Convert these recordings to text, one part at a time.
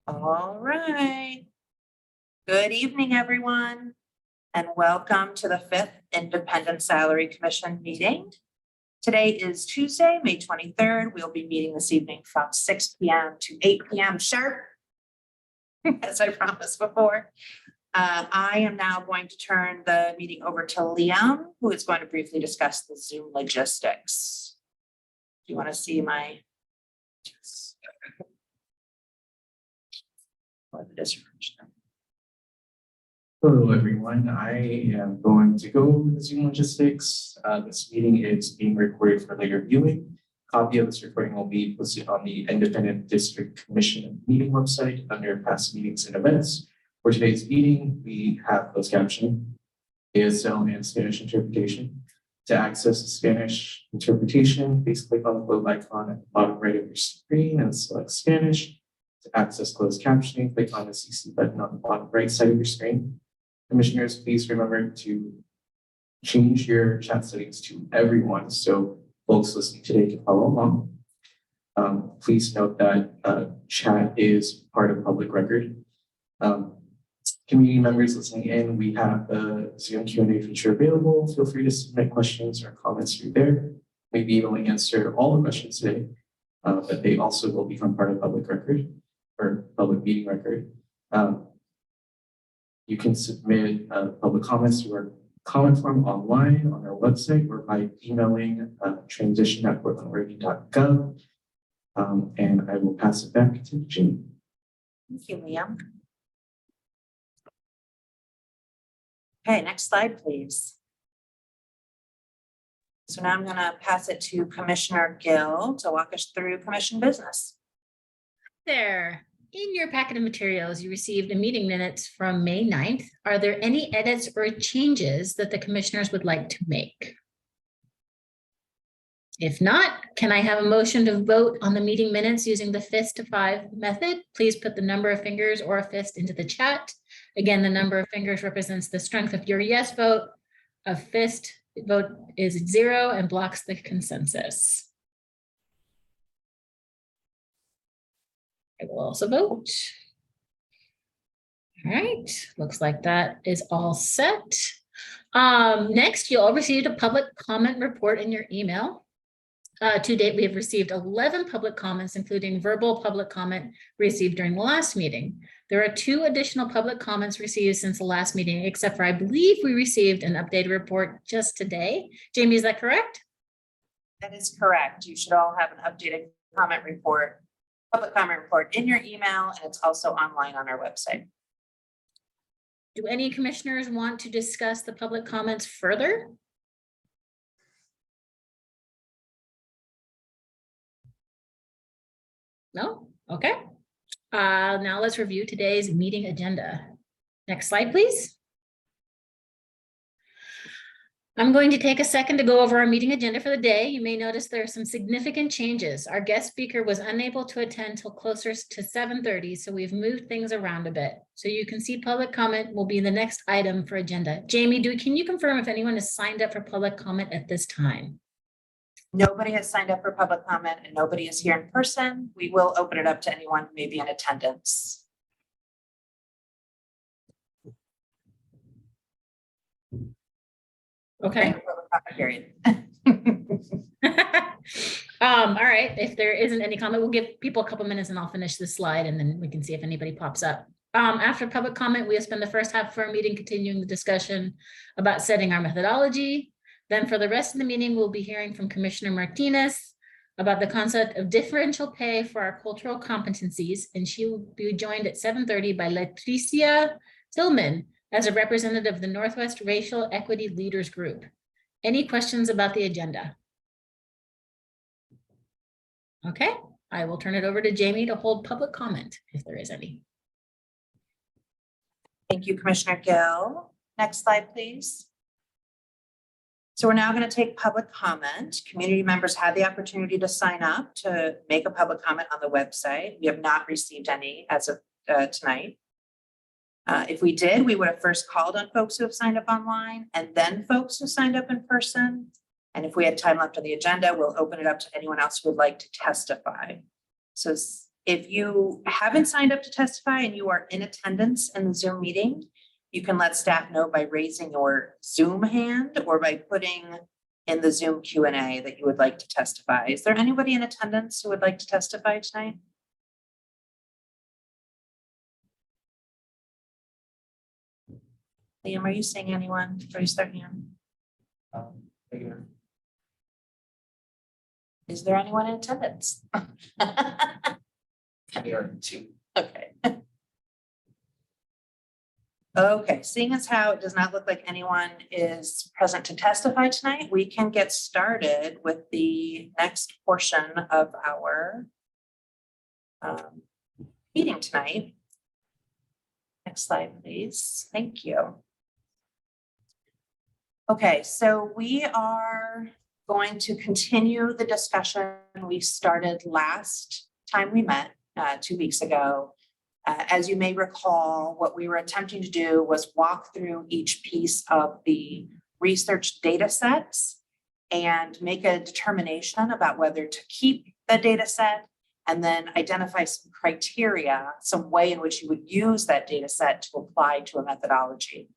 All right. Good evening, everyone, and welcome to the 5th Independent Salary Commission meeting. Today is Tuesday, May 23rd. We'll be meeting this evening from 6 p.m. to 8 p.m. sharp, as I promised before. I am now going to turn the meeting over to Liam, who is going to briefly discuss the Zoom logistics. Do you want to see my? Hello, everyone. I am going to go over the Zoom logistics. This meeting is being recorded for later viewing. Copy of this recording will be posted on the Independent District Commission meeting website under past meetings and events. For today's meeting, we have closed captioning, ASL and Spanish interpretation. To access the Spanish interpretation, please click on the globe icon at the bottom right of your screen and select Spanish. To access closed captioning, click on the CC button on the bottom right side of your screen. Commissioners, please remember to change your chat settings to everyone so folks listening today can follow along. Please note that chat is part of public record. Community members listening in, we have the Zoom Q&A feature available. Feel free to submit questions or comments through there. Maybe able to answer all the questions today, but they also will become part of public record or public meeting record. You can submit public comments through our comment form online on our website or by emailing transition@portlandoregon.gov. And I will pass it back to Jeannie. Thank you, Liam. Okay, next slide, please. So now I'm going to pass it to Commissioner Gill to walk us through commission business. There, in your packet of materials, you received the meeting minutes from May 9th. Are there any edits or changes that the commissioners would like to make? If not, can I have a motion to vote on the meeting minutes using the fist to 5 method? Please put the number of fingers or a fist into the chat. Again, the number of fingers represents the strength of your yes vote. A fist vote is 0 and blocks the consensus. I will also vote. All right, looks like that is all set. Next, you all received a public comment report in your email. To date, we have received 11 public comments, including verbal public comment received during the last meeting. There are 2 additional public comments received since the last meeting, except for I believe we received an updated report just today. Jamie, is that correct? That is correct. You should all have an updated comment report, public comment report in your email, and it's also online on our website. Do any commissioners want to discuss the public comments further? No? Okay. Now let's review today's meeting agenda. Next slide, please. I'm going to take a second to go over our meeting agenda for the day. You may notice there are some significant changes. Our guest speaker was unable to attend till closer to 7:30, so we've moved things around a bit. So you can see public comment will be the next item for agenda. Jamie, can you confirm if anyone has signed up for public comment at this time? Nobody has signed up for public comment and nobody is here in person. We will open it up to anyone who may be in attendance. Okay. Period. All right, if there isn't any comment, we'll give people a couple minutes and I'll finish this slide and then we can see if anybody pops up. After public comment, we'll spend the first half of our meeting continuing the discussion about setting our methodology. Then for the rest of the meeting, we'll be hearing from Commissioner Martinez about the concept of differential pay for our cultural competencies, and she will be joined at 7:30 by Leticia Tillman as a representative of the Northwest Racial Equity Leaders Group. Any questions about the agenda? Okay, I will turn it over to Jamie to hold public comment if there is any. Thank you, Commissioner Gill. Next slide, please. So we're now going to take public comment. Community members had the opportunity to sign up to make a public comment on the website. We have not received any as of tonight. If we did, we would have first called on folks who have signed up online and then folks who signed up in person. And if we had time left on the agenda, we'll open it up to anyone else who would like to testify. So If you haven't signed up to testify and you are in attendance in the Zoom meeting, you can let staff know by raising your Zoom hand or by putting in the Zoom Q&A that you would like to testify. Is there anybody in attendance who would like to testify tonight? Liam, are you seeing anyone? Raise their hand. Here. Is there anyone in attendance? There are two. Okay. Okay, seeing as how it does not look like anyone is present to testify tonight, we can get started with the next portion of our meeting tonight. Next slide, please. Thank you. Okay, so we are going to continue the discussion we started last time we met 2 weeks ago. As you may recall, what we were attempting to do was walk through each piece of the research data sets and make a determination about whether to keep the data set and then identify some criteria, some way in which you would use that data set to apply to a methodology.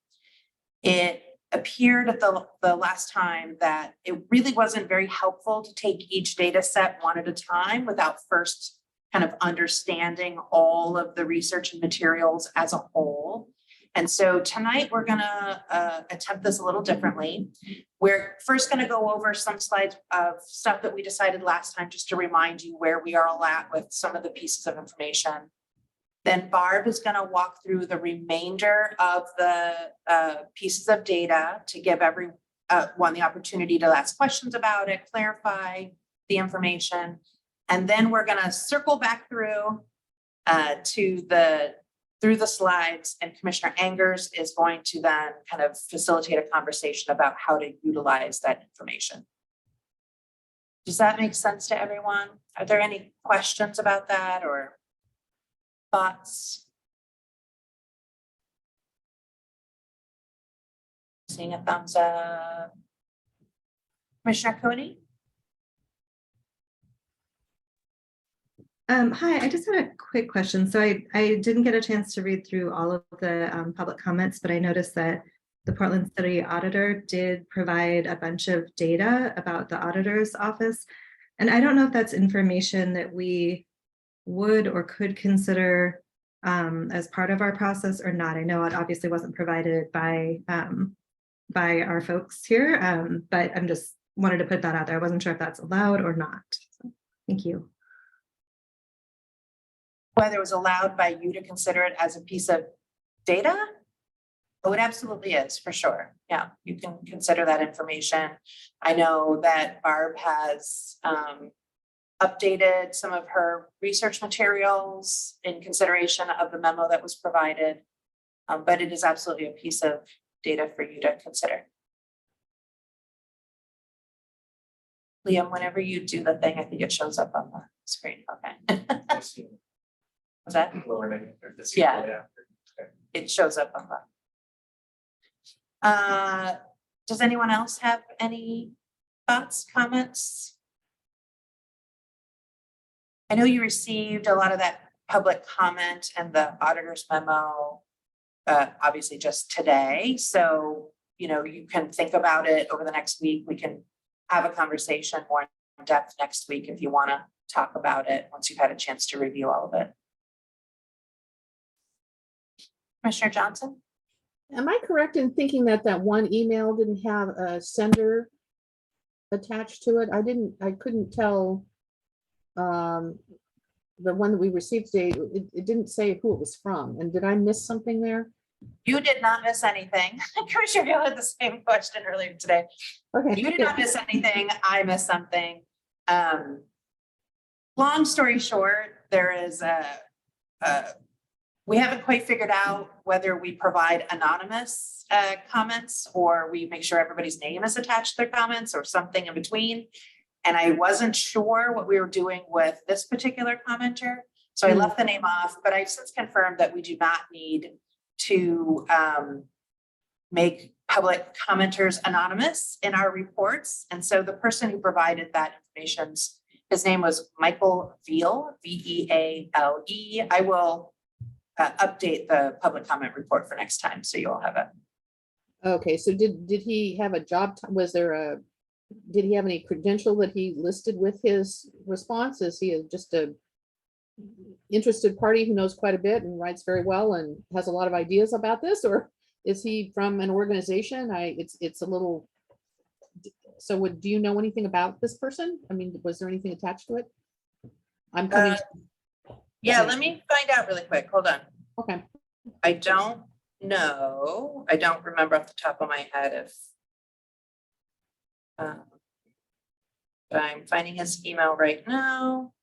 It appeared at the last time that it really wasn't very helpful to take each data set one at a time without first kind of understanding all of the research and materials as a whole. And so tonight we're gonna attempt this a little differently. We're first gonna go over some slides of stuff that we decided last time, just to remind you where we are all at with some of the pieces of information. Then Barb is gonna walk through the remainder of the pieces of data to give everyone the opportunity to ask questions about it, clarify the information. And then we're gonna circle back through through the slides, and Commissioner Angers is going to then kind of facilitate a conversation about how to utilize that information. Does that make sense to everyone? Are there any questions about that or thoughts? Seeing a thumbs up. Commissioner Cooney? Hi, I just had a quick question. So I didn't get a chance to read through all of the public comments, but I noticed that the Portland City Auditor did provide a bunch of data about the auditor's office. And I don't know if that's information that we would or could consider as part of our process or not. I know it obviously wasn't provided by our folks here, but I'm just wanted to put that out there. I wasn't sure if that's allowed or not. So, thank you. Whether it was allowed by you to consider it as a piece of data? Oh, it absolutely is, for sure. Yeah, you can consider that information. I know that Barb has updated some of her research materials in consideration of the memo that was provided, but it is absolutely a piece of data for you to consider. Liam, whenever you do the thing, I think it shows up on the screen. Okay. Was that? Lower negative, or this. Yeah. Okay. It shows up on the. Does anyone else have any thoughts, comments? I know you received a lot of that public comment and the auditor's memo, obviously just today. So, you know, you can think about it over the next week. We can have a conversation more in depth next week if you want to talk about it once you've had a chance to review all of it. Commissioner Johnson? Am I correct in thinking that that one email didn't have a sender attached to it? I couldn't tell the one that we received today. It didn't say who it was from. And did I miss something there? You did not miss anything. Commissioner Gill had the same question earlier today. Okay. You did not miss anything. I missed something. Long story short, there is we haven't quite figured out whether we provide anonymous comments or we make sure everybody's name is attached to their comments or something in between. And I wasn't sure what we were doing with this particular commenter. So I left the name off, but I've since confirmed that we do not need to make public commenters anonymous in our reports. And so the person who provided that information's His name was Michael Veal, Veale. I will update the public comment report for next time, so you all have it. Okay, so did he have a job, was there a, did he have any credential that he listed with his response? Is he just a interested party who knows quite a bit and writes very well and has a lot of ideas about this? Or is he from an organization? It's a little, so do you know anything about this person? I mean, was there anything attached to it? I'm coming, Yeah, let me find out really quick. Hold on. okay, I don't know. I don't remember off the top of my head if. But I'm finding his email right now.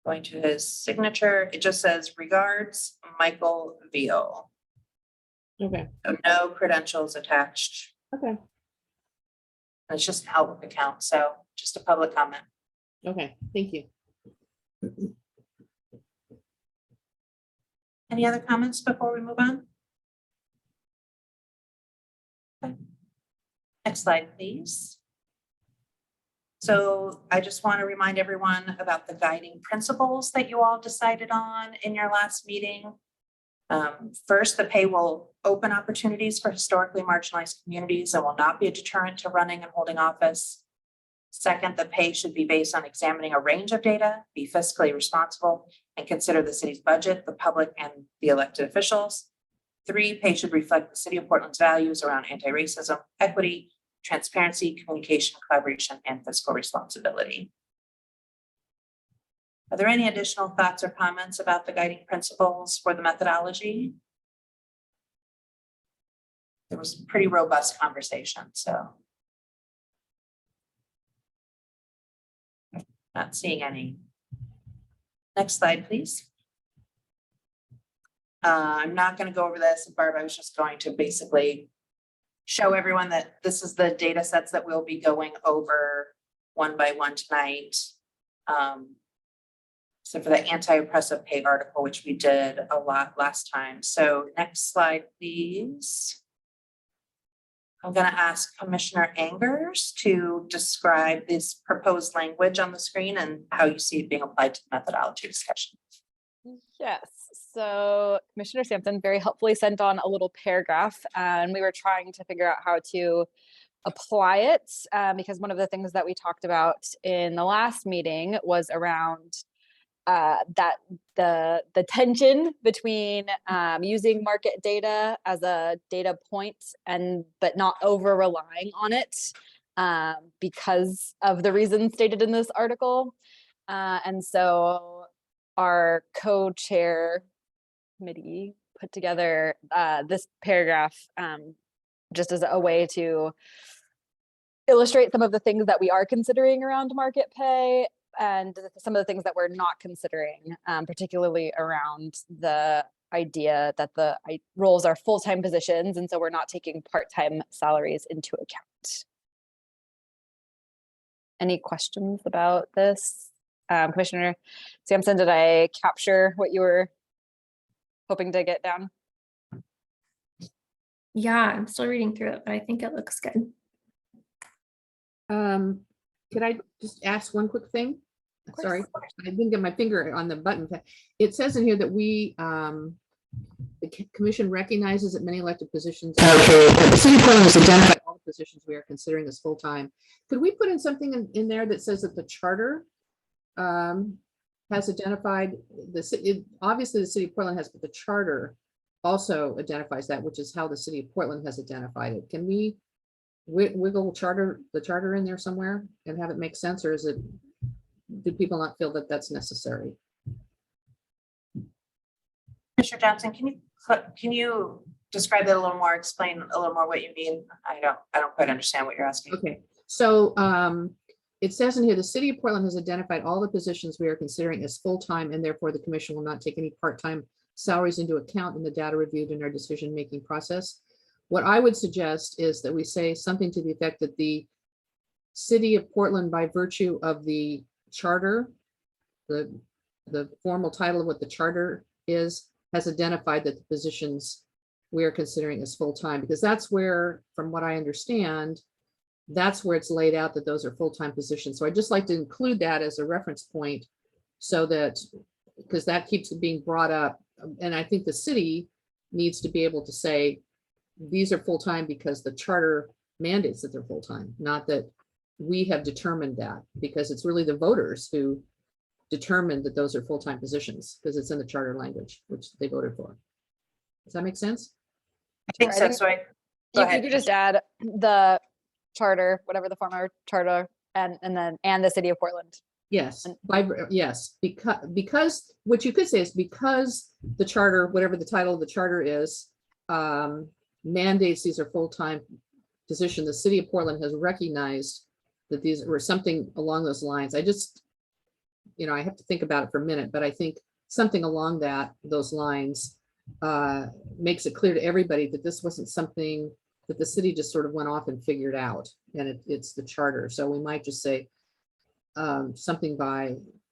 Going to his signature, it just says regards, Michael Veal. okay, So no credentials attached. okay, It's just an Outlook account, so just a public comment. okay, thank you. Any other comments before we move on? Okay. Next slide, please. So I just want to remind everyone about the guiding principles that you all decided on in your last meeting. First, the pay will open opportunities for historically marginalized communities and will not be a deterrent to running and holding office. Second, the pay should be based on examining a range of data, be fiscally responsible, and consider the city's budget, the public, and the elected officials. 3, pay should reflect the city of Portland's values around anti-racism, equity, transparency, communication, collaboration, and fiscal responsibility. Are there any additional thoughts or comments about the guiding principles for the methodology? There was a pretty robust conversation, so. Not seeing any. Next slide, please. I'm not going to go over this, Barb. I was just going to basically show everyone that this is the data sets that we'll be going over one by one tonight. So for the anti-oppressive pay article, which we did a lot last time. So next slide, please. I'm going to ask Commissioner Angers to describe this proposed language on the screen and how you see it being applied to the methodology discussion. Yes, so Commissioner Sampson very helpfully sent on a little paragraph, and we were trying to figure out how to apply it because one of the things that we talked about in the last meeting was around that the tension between using market data as a data point but not over relying on it because of the reasons stated in this article, and so our co-chair committee put together this paragraph just as a way to illustrate some of the things that we are considering around market pay and some of the things that we're not considering, particularly around the idea that the roles are full-time positions, and so we're not taking part-time salaries into account. Any questions about this? Commissioner Sampson, did I capture what you were hoping to get down? Yeah, I'm still reading through it, but I think it looks good. Could I just ask one quick thing? Sorry, I didn't get my finger on the button. It says in here that we, the commission recognizes that many elected positions. The city of Portland has identified all the positions we are considering as full-time. Could we put in something in there that says that the charter has identified the city? Obviously, the city of Portland has, but the charter also identifies that, which is how the city of Portland has identified it. Can we wiggle the charter in there somewhere and have it make sense, or is it? Do people not feel that that's necessary? Commissioner Johnson, can you describe that a little more, explain a little more what you mean? I don't quite understand what you're asking. Okay, so it says in here, the city of Portland has identified all the positions we are considering as full-time, and therefore the commission will not take any part-time salaries into account in the data reviewed in our decision-making process. What I would suggest is that we say something to the effect that the city of Portland, by virtue of the charter, the formal title of what the charter is, has identified that the positions we are considering as full-time, because that's where, from what I understand, that's where it's laid out that those are full-time positions. So I'd just like to include that as a reference point so that, because that keeps being brought up. And I think the city needs to be able to say, these are full-time because the charter mandates that they're full-time, not that we have determined that, because it's really the voters who determined that those are full-time positions, because it's in the charter language, which they voted for. Does that make sense? I think I so. think- So I, go You ahead. could just add the charter, whatever the former charter, and the city of Portland. Yes, And- yes, because what you could say is because the charter, whatever the title of the charter is, mandates these are full-time position, the city of Portland has recognized that these were something along those lines. I just, I have to think about it for a minute, but I think something along those lines makes it clear to everybody that this wasn't something that the city just sort of went off and figured out, and it's the charter. So we might just say something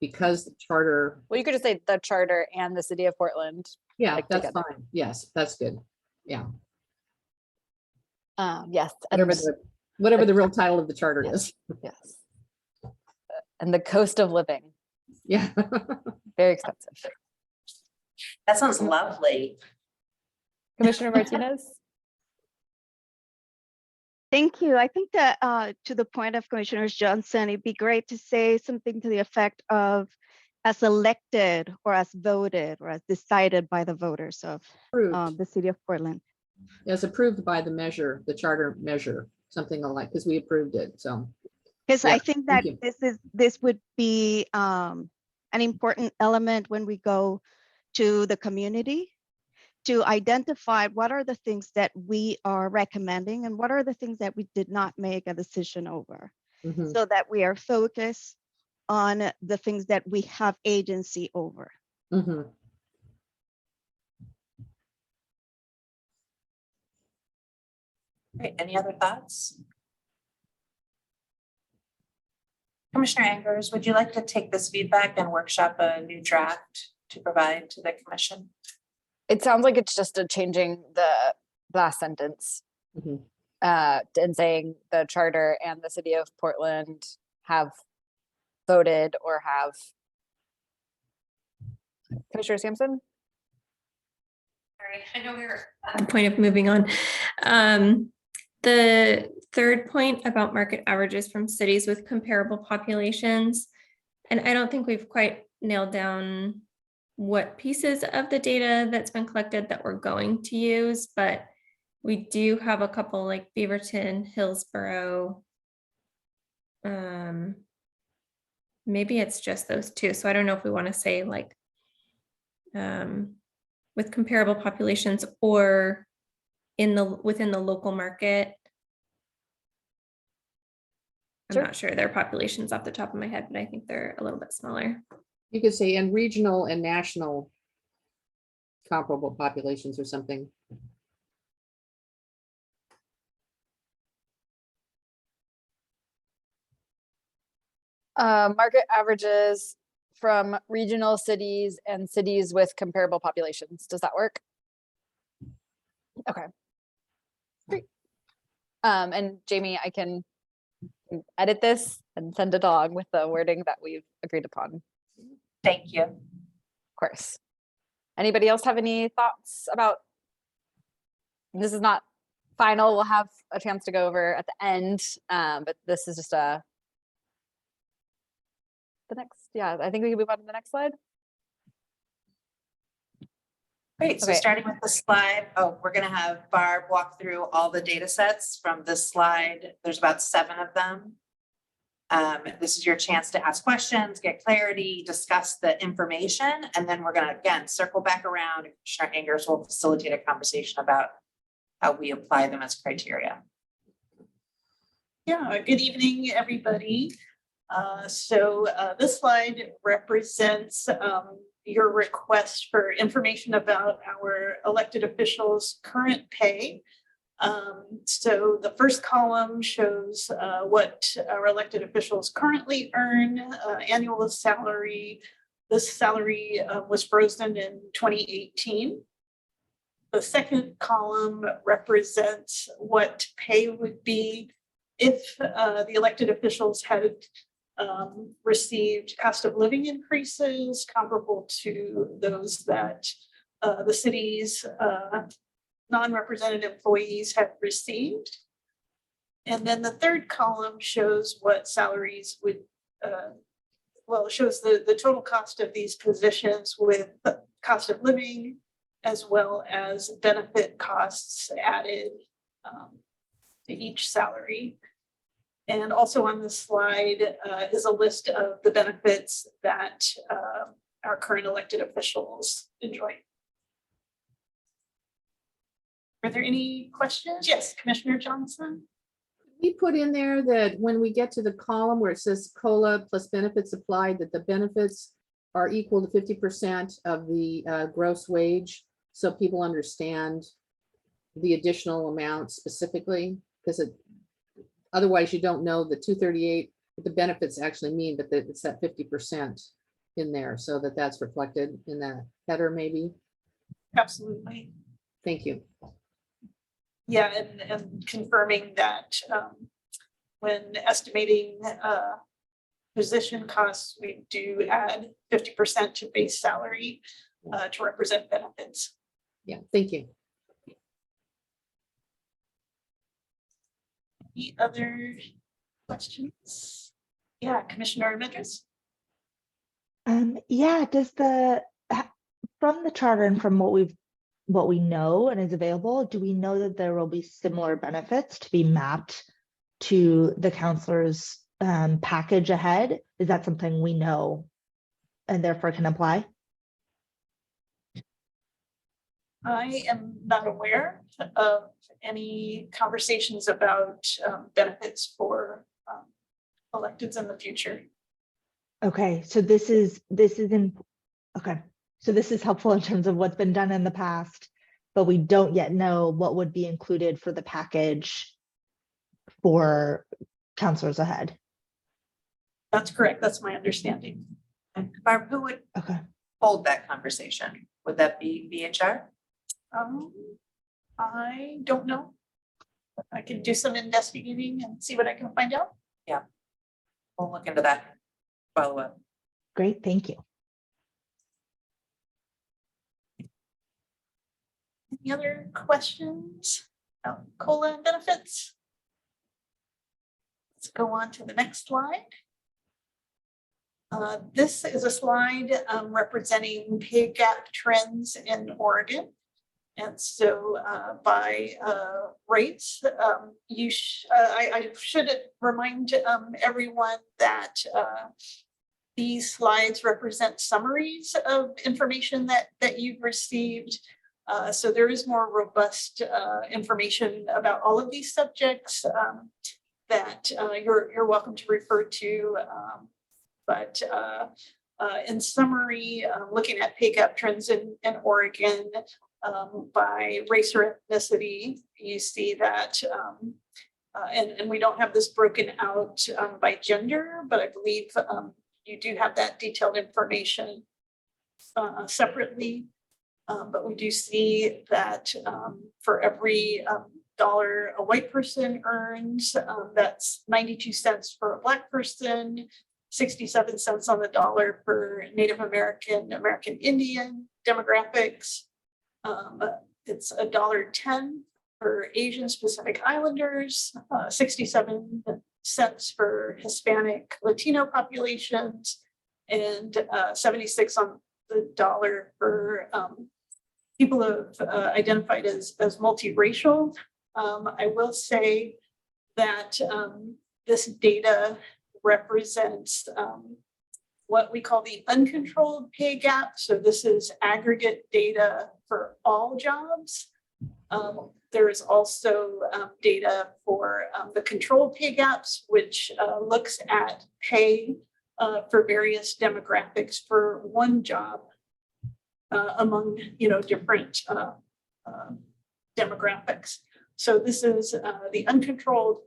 because the charter, Well, you could just say the charter and the city of Portland. yeah, Like that's together. fine. Yes, that's good. Yeah, Yes. And whatever the real title of the charter is. yes. And the cost of living, Yeah. very expensive. That sounds lovely. Commissioner Martinez? Thank you. I think that to the point of Commissioner Johnson, it'd be great to say something to the effect of as elected or as voted or as decided by the voters of Approved, the city of Portland. as approved by the charter measure, something like, because we approved it, so. Because Yeah, I think that you. this would be an important element when we go to the community to identify what are the things that we are recommending and what are the things that we did not make a decision over, Mhm. so that we are focused on the things that we have agency over. Mhm. Great. Any other thoughts? Commissioner Angers, would you like to take this feedback and workshop a new draft to provide to the commission? It sounds like it's just changing the last sentence Mhm. And saying the charter and the city of Portland have voted or have. Commissioner Sampson? Sorry, I know we were at the point of moving on. The third point about market averages from cities with comparable populations. And I don't think we've quite nailed down what pieces of the data that's been collected that we're going to use, but we do have a couple like Beaverton, Hillsborough. Maybe it's just those two. So I don't know if we want to say like with comparable populations or within the local market. I'm Sure. not sure their populations off the top of my head, but I think they're a little bit smaller. You could say, and regional and national comparable populations or something. Market averages from regional cities and cities with comparable populations. Does that work? Okay. Great. And Jamie, I can edit this and send it along with the wording that we've agreed upon, of Thank you. course. Anybody else have any thoughts about? This is not final. We'll have a chance to go over at the end, but this is just the next. Yeah, I think we can move on to the next slide. Great. So Okay. starting with the slide, we're going to have Barb walk through all the data sets from this slide. There's about 7 of them. This is your chance to ask questions, get clarity, discuss the information, and then we're going to, again, circle back around. Commissioner Angers will facilitate a conversation about how we apply them as criteria. Yeah, good evening, everybody. This slide represents your request for information about our elected officials' current pay. So the first column shows what our elected officials currently earn, annual salary. This salary was frozen in 2018. The second column represents what pay would be if the elected officials had received cost of living increases comparable to those that the city's non-represented employees have received. And then the third column shows what salaries would, well, it shows the total cost of these positions with the cost of living as well as benefit costs added to each salary. And also on this slide is a list of the benefits that our current elected officials enjoy. Are there any questions? Yes, Commissioner Johnson. We put in there that when we get to the column where it says COLA plus benefits applied, that the benefits are equal to 50% of the gross wage. So people understand the additional amount specifically, because otherwise you don't know the 238, what the benefits actually mean, but that it's that 50% in there, so that's reflected in that header maybe. Absolutely. Thank you. Yeah, and confirming that when estimating position costs, we do add 50% to base salary to represent benefits. Yeah, thank you. Any other questions? Yeah, Commissioner Medras. Yeah, from the charter and from what we know and is available, do we know that there will be similar benefits to be mapped to the counselor's package ahead? Is that something we know and therefore can apply? I am not aware of any conversations about benefits for electeds in the future. Okay, so this is helpful in terms of what's been done in the past, but we don't yet know what would be included for the package for counselors ahead. That's correct. That's my understanding. And Barb, who would Okay. hold that conversation? Would that be VHR? I don't know. I can do some investigating and see what I can find out. We'll look into that. Follow up. Great, thank you. Any other questions about COLA and benefits? Let's go on to the next slide. This is a slide representing pay gap trends in Oregon. And so by rates, I should remind everyone that these slides represent summaries of information that you've received. So there is more robust information about all of these subjects that you're welcome to refer to. But in summary, looking at pay gap trends in Oregon by race or ethnicity, you see that, and we don't have this broken out by gender, but I believe you do have that detailed information separately. But we do see that for every dollar a white person earns, that's 92 cents for a Black person, 67 cents on the dollar for Native American, American Indian demographics. It's $1.10 for Asian Pacific Islanders, 67 cents for Hispanic Latino populations, and 76 on the dollar for people who have identified as multiracial. I will say that this data represents what we call the uncontrolled pay gap. So this is aggregate data for all jobs. There is also data for the controlled pay gaps, which looks at pay for various demographics for one job among different demographics. So this is the uncontrolled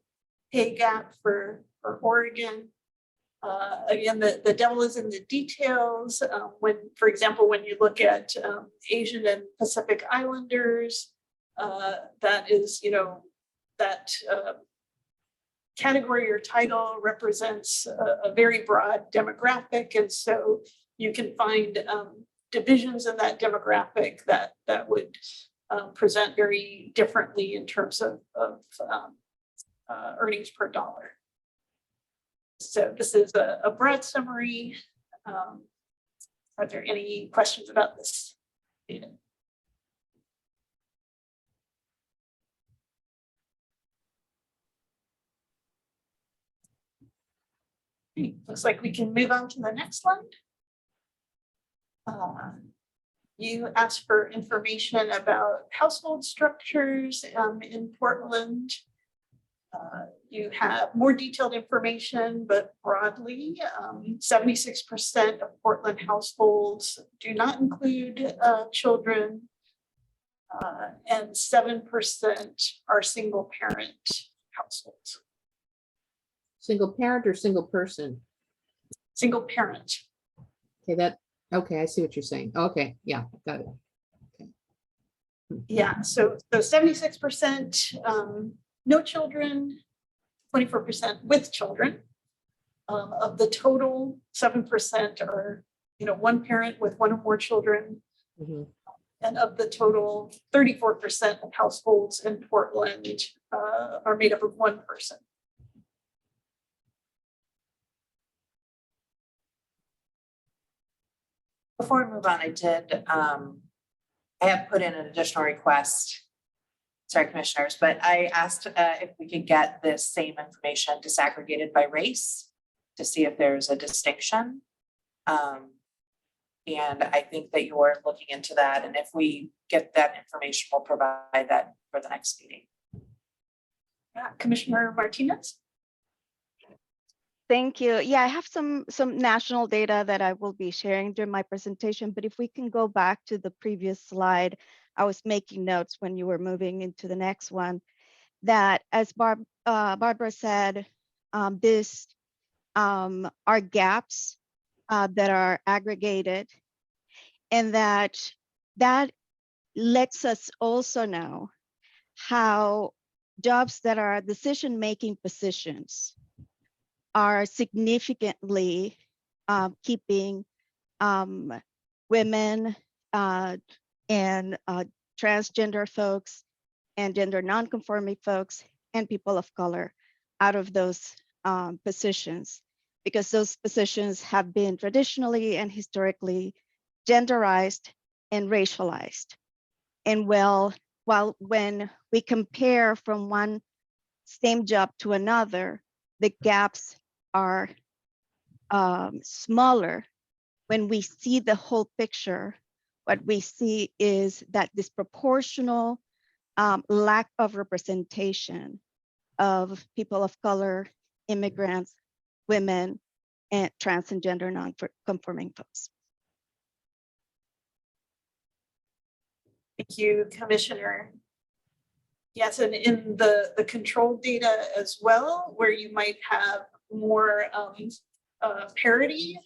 pay gap for Oregon. Again, the devil is in the details. When, for example, when you look at Asian and Pacific Islanders, that is, that category or title represents a very broad demographic, and so you can find divisions in that demographic that would present very differently in terms of earnings per dollar. So this is a broad summary. Are there any questions about this data? Looks like we can move on to the next slide. You asked for information about household structures in Portland. You have more detailed information, but broadly, 76% of Portland households do not include children, and 7% are single parent households. Single parent or single person? Single parent. Okay, I see what you're saying. Okay, yeah, got it. Yeah, so 76% no children, 24% with children. Of the total, 7% are, one parent with one or more children. Mhm. And of the total, 34% of households in Portland are made up of one person. Before we move on, I have put in an additional request. Sorry, commissioners, but I asked if we could get this same information disaggregated by race to see if there's a distinction. And I think that you're looking into that. And if we get that information, we'll provide that for the next meeting. Commissioner Martinez? Thank you. Yeah, I have some national data that I will be sharing during my presentation, but if we can go back to the previous slide, I was making notes when you were moving into the next one, that as Barbara said, this are gaps that are aggregated, and that lets us also know how jobs that are decision-making positions are significantly keeping women and transgender folks and gender nonconforming folks and people of color out of those positions, because those positions have been traditionally and historically genderized and racialized. And while when we compare from one same job to another, the gaps are smaller. When we see the whole picture, what we see is that disproportional lack of representation of people of color, immigrants, women, and trans and gender non-conforming folks. Thank you, Commissioner. Yes, and in the control data as well, where you might have more parity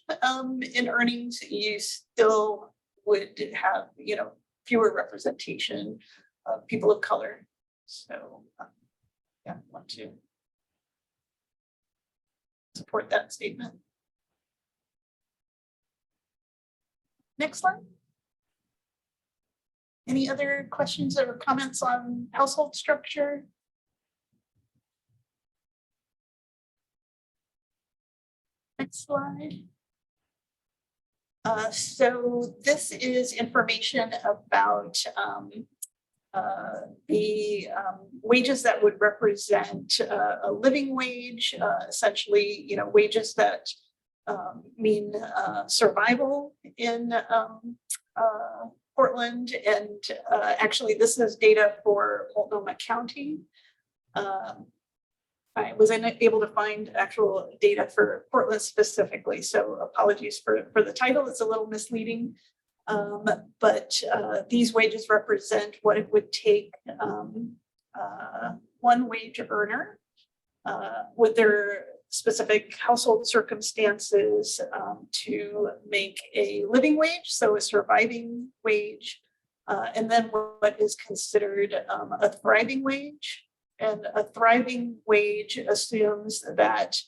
in earnings, you still would have, fewer representation of people of color. So, yeah, I want to support that statement. Next slide. Any other questions or comments on household structure? Next slide. So this is information about the wages that would represent a living wage, essentially, wages that mean survival in Portland, and actually this is data for Multnomah County. I was unable to find actual data for Portland specifically, so apologies for the title. It's a little misleading, but these wages represent what it would take one wage earner with their specific household circumstances to make a living wage, so a surviving wage, and then what is considered a thriving wage. And a thriving wage assumes that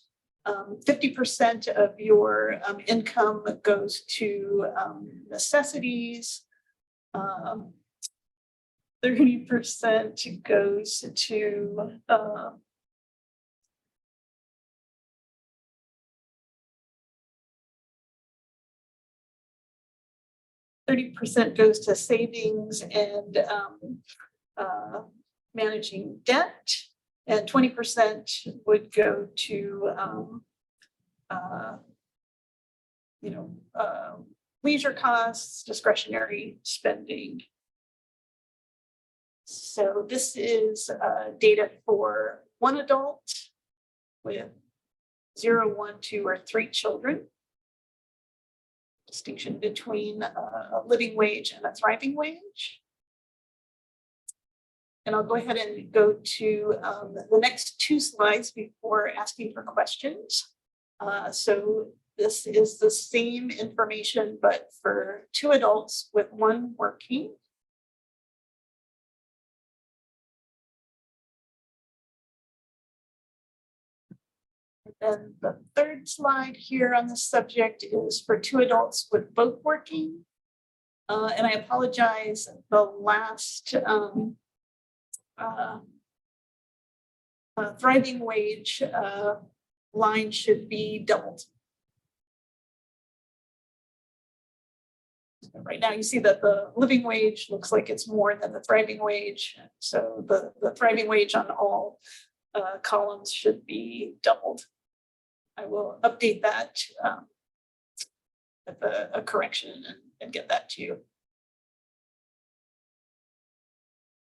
50% of your income goes to necessities. 30% goes to 30% goes to savings and managing debt, and 20% would go to leisure costs, discretionary spending. So this is data for one adult with 0, 1, 2, or 3 children. Distinction between a living wage and a thriving wage. And I'll go ahead and go to the next 2 slides before asking for questions. So this is the same information, but for 2 adults with 1 working. And the 3rd slide here on this subject is for 2 adults with both working. And I apologize, the last thriving wage line should be doubled. Right now you see that the living wage looks like it's more than the thriving wage. So the thriving wage on all columns should be doubled. I will update that with a correction and get that to you.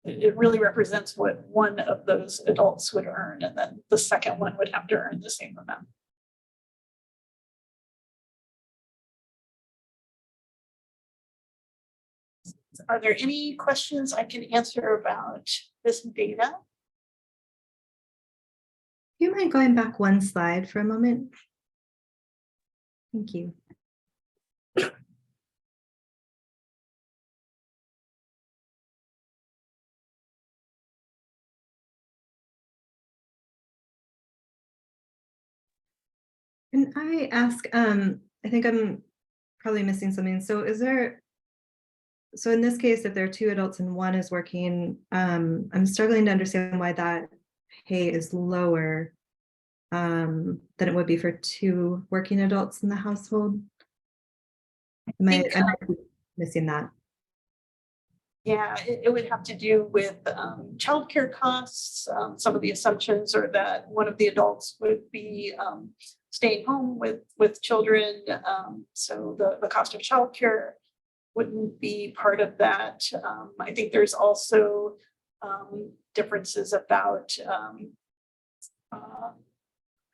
It really represents what one of those adults would earn, and then the second one would have to earn the same amount. Are there any questions I can answer about this data? Do you mind going back 1 slide for a moment? Thank you. Can I ask, I think I'm probably missing something. So in this case, if there are 2 adults and 1 is working, I'm struggling to understand why that pay is lower than it would be for 2 working adults in the household. I'm missing that. Yeah, it would have to do with childcare costs. Some of the assumptions are that one of the adults would be staying home with children. So the cost of childcare wouldn't be part of that. I think there's also differences about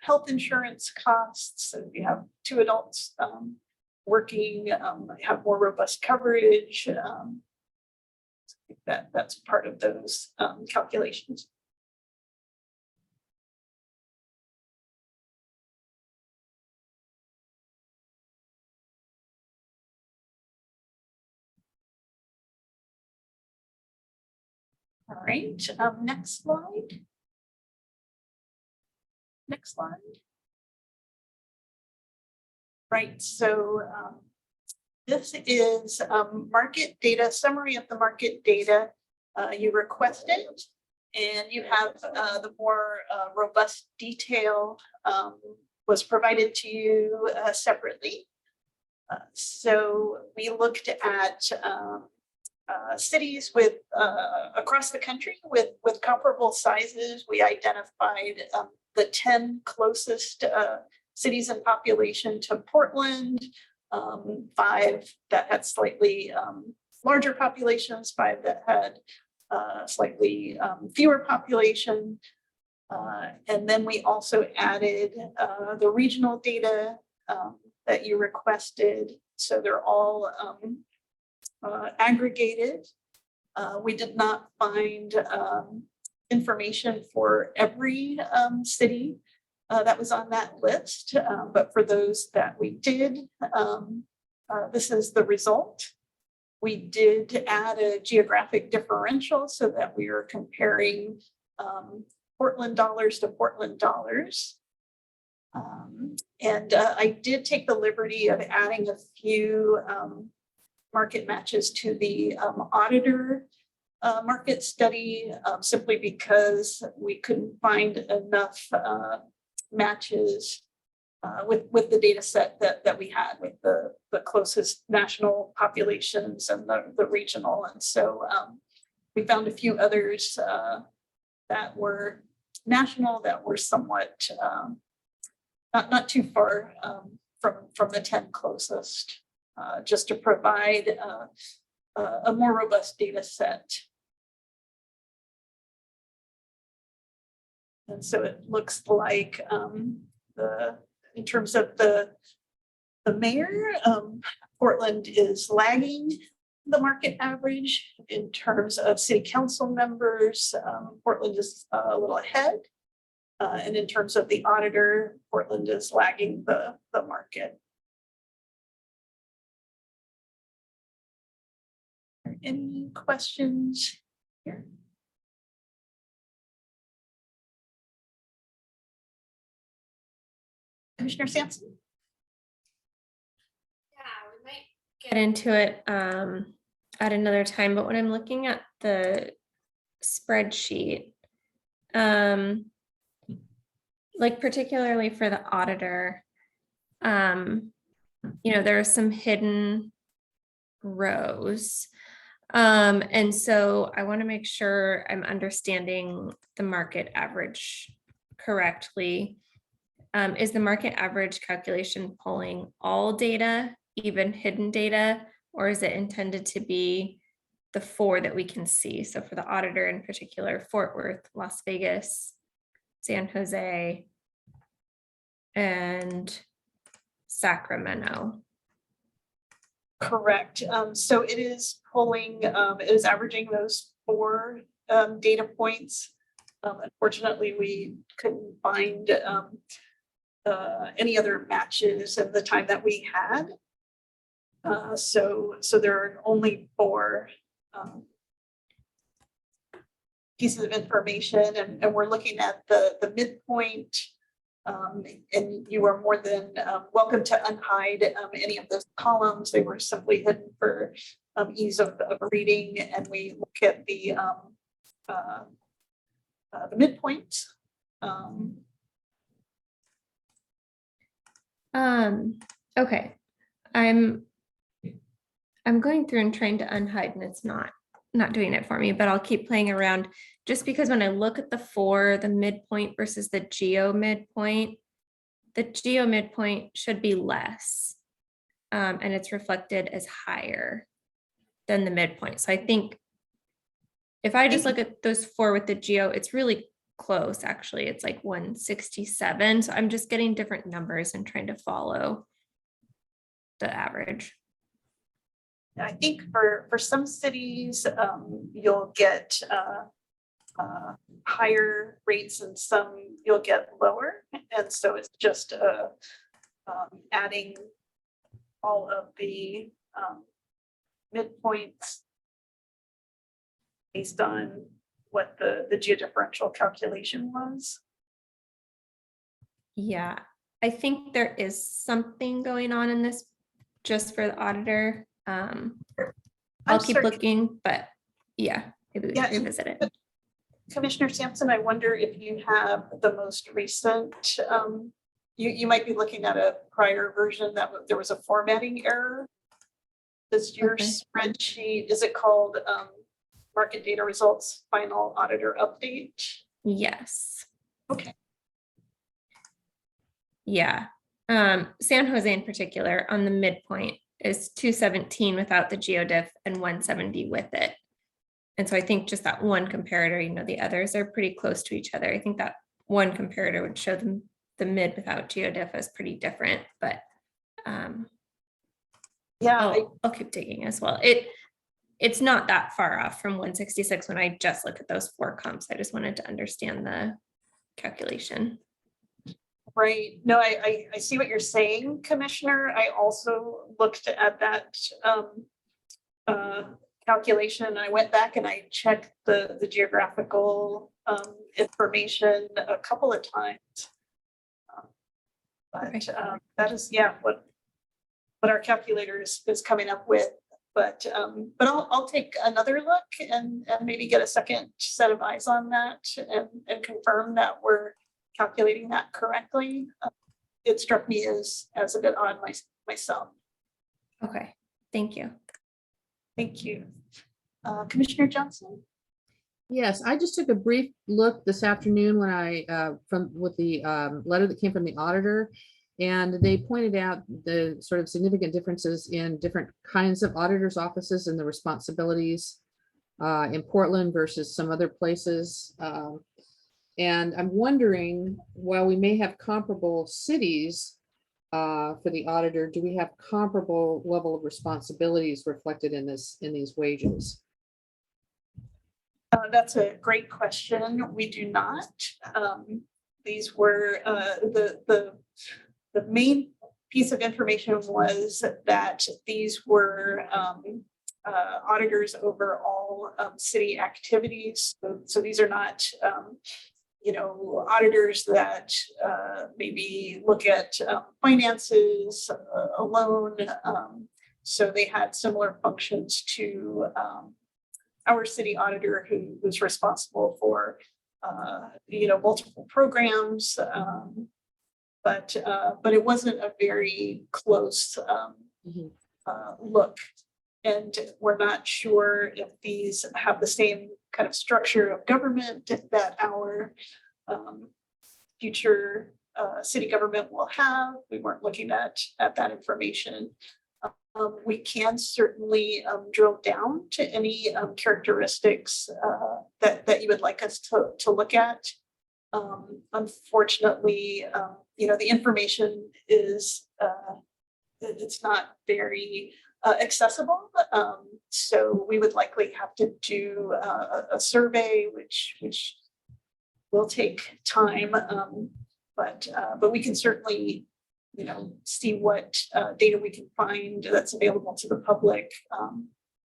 health insurance costs. So if you have 2 adults working, have more robust coverage. That's part of those calculations. All right, next slide. Next slide. Right, so this is market data, summary of the market data you requested, and you have the more robust detail was provided to you separately. So we looked at cities with across the country with comparable sizes. We identified the 10 closest cities in population to Portland, 5 that had slightly larger populations, 5 that had slightly fewer population. And then we also added the regional data that you requested. So they're all aggregated. We did not find information for every city that was on that list, but for those that we did, this is the result. We did add a geographic differential so that we are comparing Portland dollars to Portland dollars. And I did take the liberty of adding a few market matches to the auditor market study, simply because we couldn't find enough matches with the data set that we had with the closest national populations and the regional. And so we found a few others that were national, that were somewhat not too far from the 10 closest, just to provide a more robust data set. And so it looks like in terms of the mayor, Portland is lagging the market average. In terms of city council members, Portland is a little ahead. And in terms of the auditor, Portland is lagging the market. Any questions here? Commissioner Sampson? Yeah, we might get into it at another time, but when I'm looking at the spreadsheet, like particularly for the auditor, there are some hidden rows. And so I want to make sure I'm understanding the market average correctly. Is the market average calculation pulling all data, even hidden data, or is it intended to be the 4 that we can see? So for the auditor in particular, Fort Worth, Las Vegas, San Jose, and Sacramento. Correct. So it is pulling, it is averaging those 4 data points. Unfortunately, we couldn't find any other matches at the time that we had. So there are only 4 pieces of information, and we're looking at the midpoint. And you are more than welcome to unhide any of those columns. They were simply hidden for ease of reading, and we look at the midpoint. Okay, I'm going through and trying to unhide, and it's not doing it for me, but I'll keep playing around, just because when I look at the midpoint versus the geo midpoint should be less, and it's reflected as higher than the midpoint. So I think if I just look at those 4 with the geo, it's really close. Actually, it's like 167. So I'm just getting different numbers and trying to follow the average. I think for some cities, you'll get higher rates, and some you'll get lower. And so it's just adding all of the midpoints based on what the geodifferential calculation was. Yeah, I think there is something going on in this just for the auditor. I'll keep looking, but yeah, maybe we can revisit it. Commissioner Sampson, I wonder if you have the most recent, you might be looking at a prior version that there was a formatting error. Does your spreadsheet, is it called Market Data Results Final Auditor Update? Yes. Okay. Yeah. San Jose in particular on the midpoint is 217 without the geodiff and 170 with it. And so I think just that one comparator, the others are pretty close to each other. I think that one comparator would show them the mid without geodiff as pretty different, but yeah, I'll keep digging as well. It's not that far off from 166 when I just look at those 4 comps. I just wanted to understand the calculation. Right. No, I see what you're saying, Commissioner. I also looked at that calculation. I went back and I checked the geographical information a couple of times. But that is, yeah, what our calculator is coming up with. But I'll take another look and maybe get a second set of eyes on that and confirm that we're calculating that correctly. It struck me as a bit odd myself. Okay, thank you. Thank you. Commissioner Johnson? Yes, I just took a brief look this afternoon when with the letter that came from the auditor. And they pointed out the sort of significant differences in different kinds of auditors' offices and the responsibilities in Portland versus some other places. And I'm wondering, while we may have comparable cities for the auditor, do we have comparable level of responsibilities reflected in these wages? That's a great question. We do not. These were the main piece of information was that these were auditors over all city activities. So these are not, auditors that maybe look at finances alone. So they had similar functions to our city auditor, who was responsible for multiple programs. But it wasn't a very close look. And we're not sure if these have the same kind of structure of government that our future city government will have. We weren't looking at that information. We can certainly drill down to any characteristics that you would like us to look at. Unfortunately, the information is it's not very accessible. So we would likely have to do a survey, which will take time. But we can certainly, see what data we can find that's available to the public.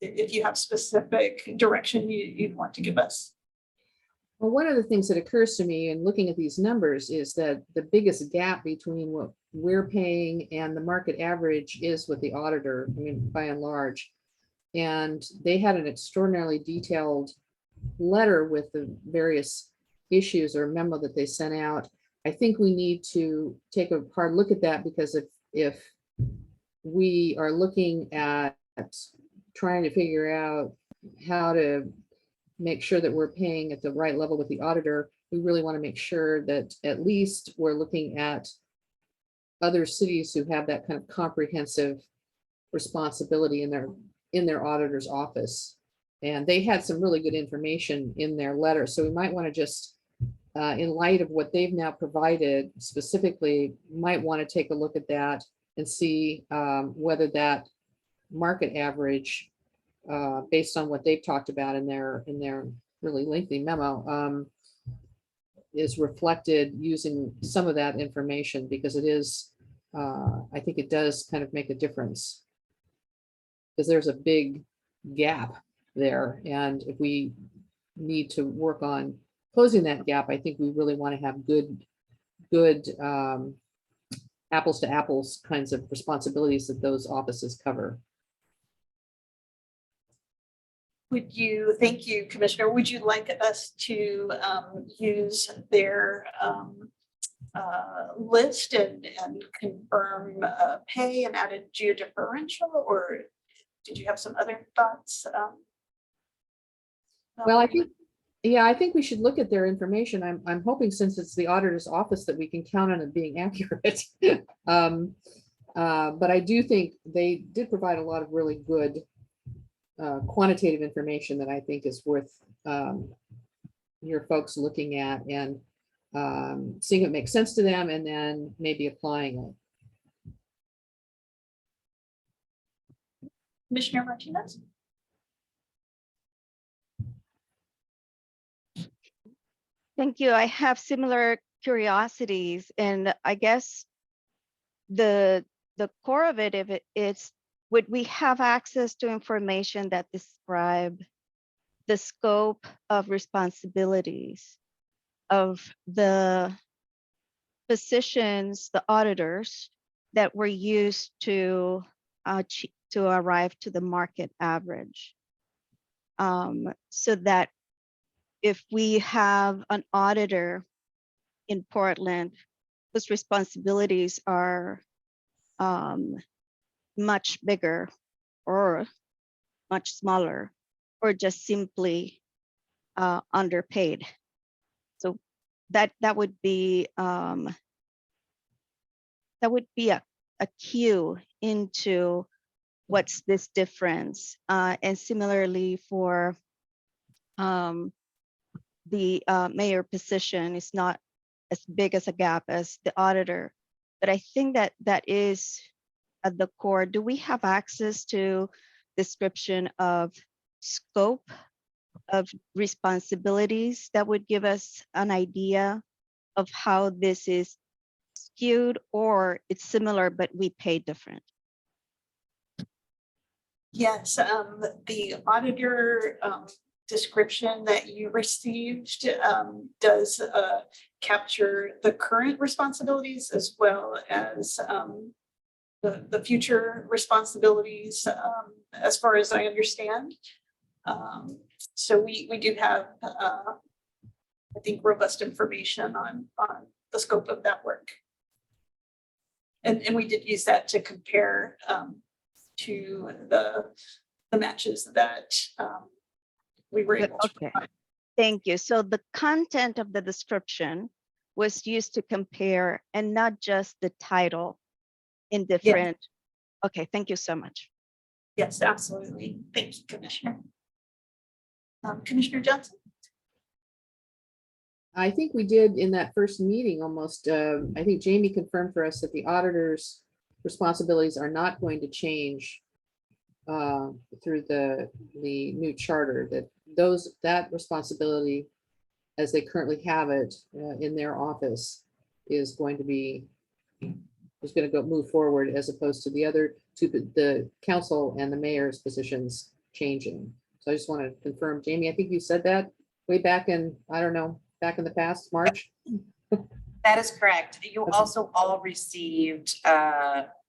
If you have specific direction you'd want to give us. Well, one of the things that occurs to me in looking at these numbers is that the biggest gap between what we're paying and the market average is with the auditor, I mean, by and large. And they had an extraordinarily detailed letter with the various issues or memo that they sent out. I think we need to take a hard look at that, because if we are looking at trying to figure out how to make sure that we're paying at the right level with the auditor, we really want to make sure that at least we're looking at other cities who have that kind of comprehensive responsibility in their auditor's office. And they had some really good information in their letter. So we might want to just, in light of what they've now provided specifically, might want to take a look at that and see whether that market average, based on what they've talked about in their really lengthy memo, is reflected using some of that information, because it is, I think it does kind of make a difference, because there's a big gap there. And if we need to work on closing that gap, I think we really want to have good apples to apples kinds of responsibilities that those offices cover. Thank you, Commissioner. Would you like us to use their list and confirm pay and add a geodifferential, or did you have some other thoughts? Well, I think we should look at their information. I'm hoping, since it's the auditor's office, that we can count on it being accurate. But I do think they did provide a lot of really good quantitative information that I think is worth your folks looking at and seeing it make sense to them, and then maybe applying it. Commissioner Martinez? Thank you. I have similar curiosities, and I guess the core of it, if it's would we have access to information that describe the scope of responsibilities of the positions, the auditors that were used to arrive to the market average? So that if we have an auditor in Portland whose responsibilities are much bigger or much smaller, or just simply underpaid. So that would be a cue into what's this difference. And similarly for the mayor position is not as big as a gap as the auditor. But I think that that is at the core. Do we have access to description of scope of responsibilities that would give us an idea of how this is skewed, or it's similar but we pay different? Yes, the auditor description that you received does capture the current responsibilities as well as the future responsibilities, as far as I understand. So we do have, I think, robust information on the scope of that work. And we did use that to compare to the matches that we were able to Okay. provide. Thank you. So the content of the description was used to compare and not just the title in different. Okay, thank you so much. Yes, absolutely. Thank you, Commissioner. Commissioner Johnson? I think we did in that first meeting almost, I think Jamie confirmed for us that the auditor's responsibilities are not going to change through the new charter, that responsibility as they currently have it in their office is going to go move forward, as opposed to the other two, the council and the mayor's positions changing. So I just want to confirm, Jamie, I think you said that way back in, I don't know, back in the past, March. That is correct. You Okay. also all received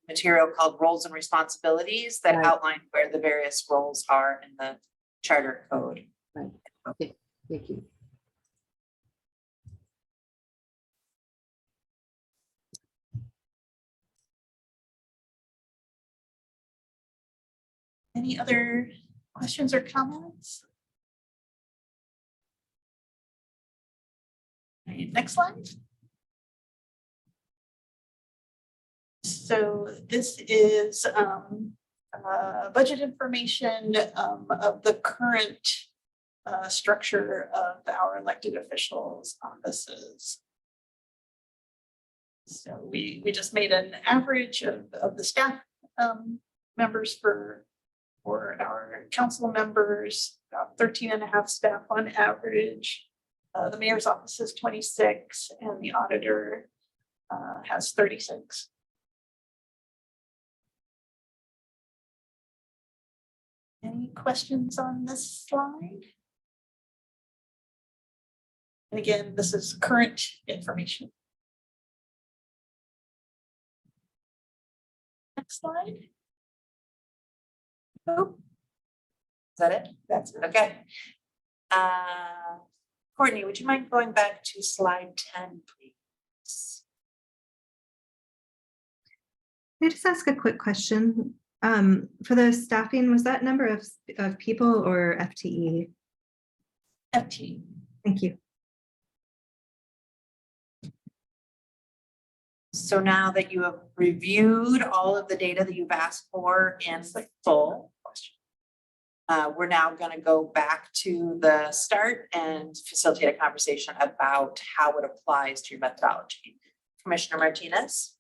material called roles and responsibilities that Right. outline where the various roles are in the charter code. Thank you. Any other questions or comments? Okay, next slide. So this is budget information of the current structure of our elected officials' offices. So we just made an average of the staff members for our council members, about 13 and a half staff on average. The mayor's office is 26 and the auditor has 36. Any questions on this slide? And again, this is current information. Next slide. Oh, Is that it? that's it. Okay. Courtney, would you mind going back to slide 10, please? Can I just ask a quick question? For the staffing, was that number of people or FTE? FT. Thank you. So now that you have reviewed all of the data that you've asked for in full, we're now going to go back to the start and facilitate a conversation about how it applies to your methodology. Commissioner Martinez?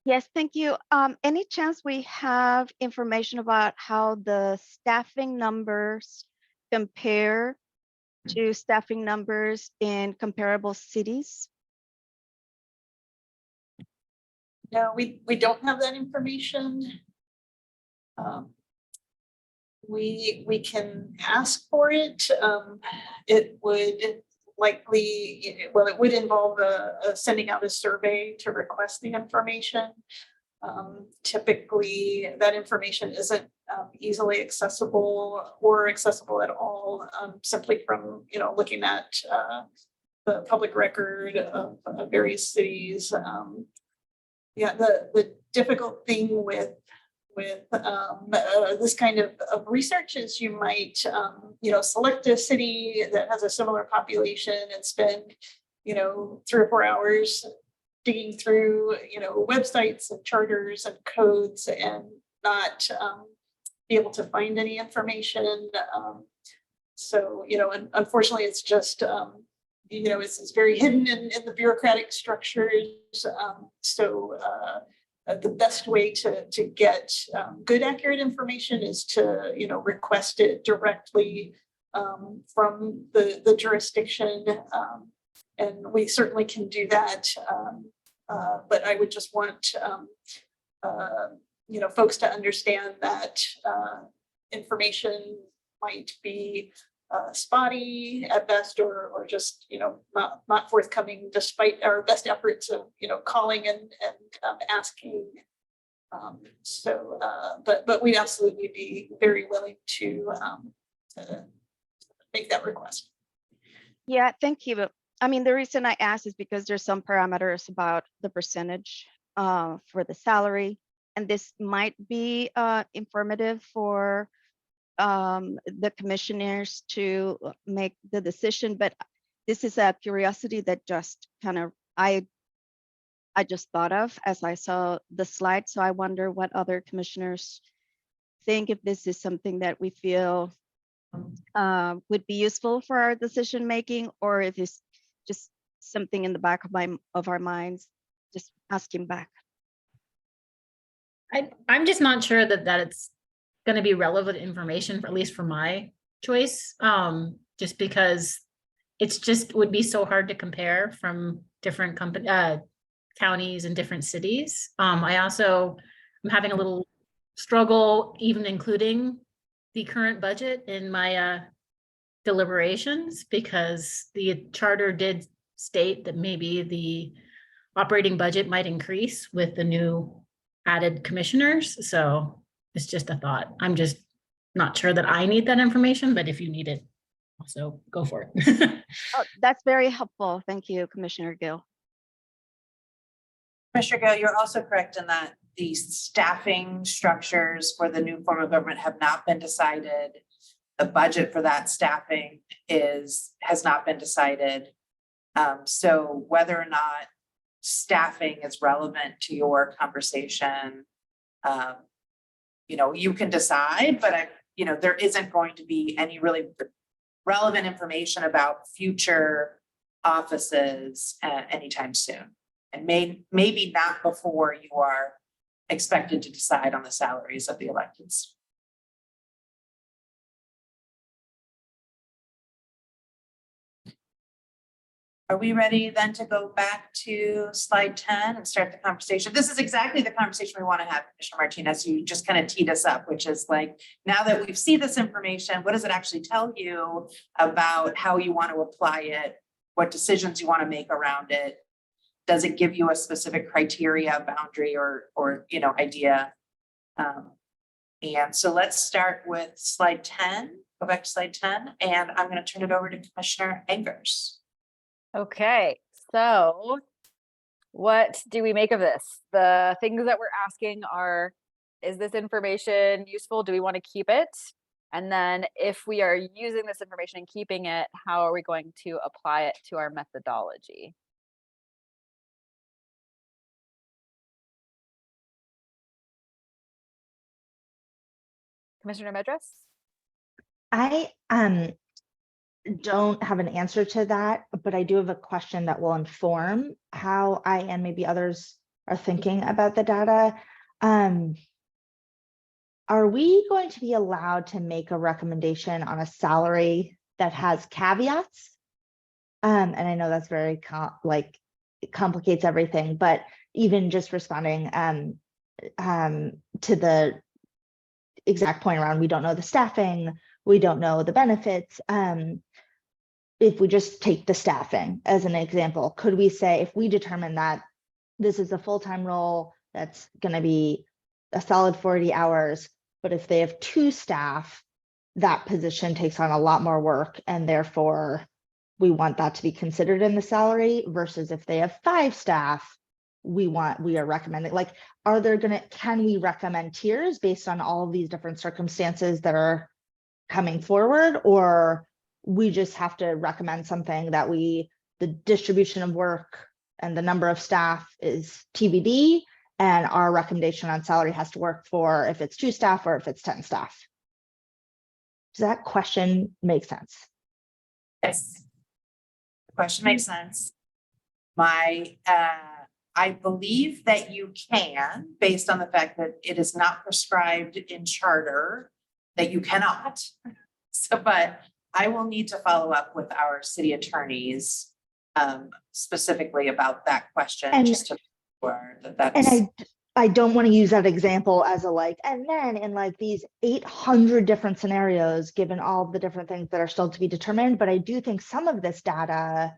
Yes, thank you. Any chance we have information about how the staffing numbers compare to staffing numbers in comparable cities? No, we don't have that information. We can ask for it. It would likely, well, it would involve a sending out a survey to request the information. Typically, that information isn't easily accessible or accessible at all, simply from, looking at the public record of various cities. Yeah, the difficult thing with this kind of research is you might, select a city that has a similar population and spend, 3 or 4 hours digging through, websites and charters and codes and not be able to find any information. So, unfortunately, it's just, it's very hidden in the bureaucratic structures. The best way to get good, accurate information is to, request it directly from the jurisdiction. And we certainly can do that. But I would just want, folks to understand that information might be spotty at best, or just, not forthcoming despite our best efforts of, calling and asking. But we'd absolutely be very willing to make that request. Yeah, thank you. I mean, the reason I asked is because there's some parameters about the percentage for the salary, and this might be informative for the commissioners to make the decision, but this is a curiosity that just kind of I just thought of as I saw the slide. So I wonder what other commissioners think, if this is something that we feel would be useful for our decision making, or if it's just something in the back of our minds, just asking back. I'm just not sure that it's going to be relevant information, for at least for my choice. Just because it's just would be so hard to compare from different counties and different cities. I also am having a little struggle even including the current budget in my deliberations, because the charter did state that maybe the operating budget might increase with the new added commissioners. So it's just a thought. I'm just not sure that I need that information, but if you need it, also go for it. Oh, that's very helpful. Thank you, Commissioner Gill. Commissioner Gill, you're also correct in that the staffing structures for the new form of government have not been decided. The budget for that staffing has not been decided. So whether or not staffing is relevant to your conversation, you can decide, but there isn't going to be any really relevant information about future offices anytime soon. And maybe not before you are expected to decide on the salaries of the electeds. Are we ready then to go back to slide 10 and start the conversation? This is exactly the conversation we want to have, Commissioner Martinez. You just kind of teed us up, which is like, now that we've seen this information, what does it actually tell you about how you want to apply it? What decisions you want to make around it? Does it give you a specific criteria, boundary, or idea? And so let's start with slide 10. Go back to slide 10, and I'm going to turn it over to Commissioner Engers. Okay, so what do we make of this? The things that we're asking are, is this information useful? Do we want to keep it? And then if we are using this information and keeping it, how are we going to apply it to our methodology? Commissioner Medras? I don't have an answer to that, but I do have a question that will inform how I and maybe others are thinking about the data. Are we going to be allowed to make a recommendation on a salary that has caveats? And I know that's very it complicates everything, but even just responding to the exact point around, we don't know the staffing, we don't know the benefits. If we just take the staffing as an example, could we say, if we determine that this is a full-time role that's going to be a solid 40 hours, but if they have 2 staff, that position takes on a lot more work, and therefore we want that to be considered in the salary, versus if they have 5 staff, we are recommending, like, can we recommend tiers based on all of these different circumstances that are coming forward, or we just have to recommend something that the distribution of work and the number of staff is TBD, and our recommendation on salary has to work for if it's 2 staff or if it's 10 staff? Does that question make sense? Yes. The question makes sense. I believe that you can, based on the fact that it is not prescribed in charter, that you cannot. So, but I will need to follow up with our city attorneys specifically about that question, And- just to be sure that that's. And I don't want to use that example as a like, and then in like these 800 different scenarios, given all of the different things that are still to be determined, but I do think some of this data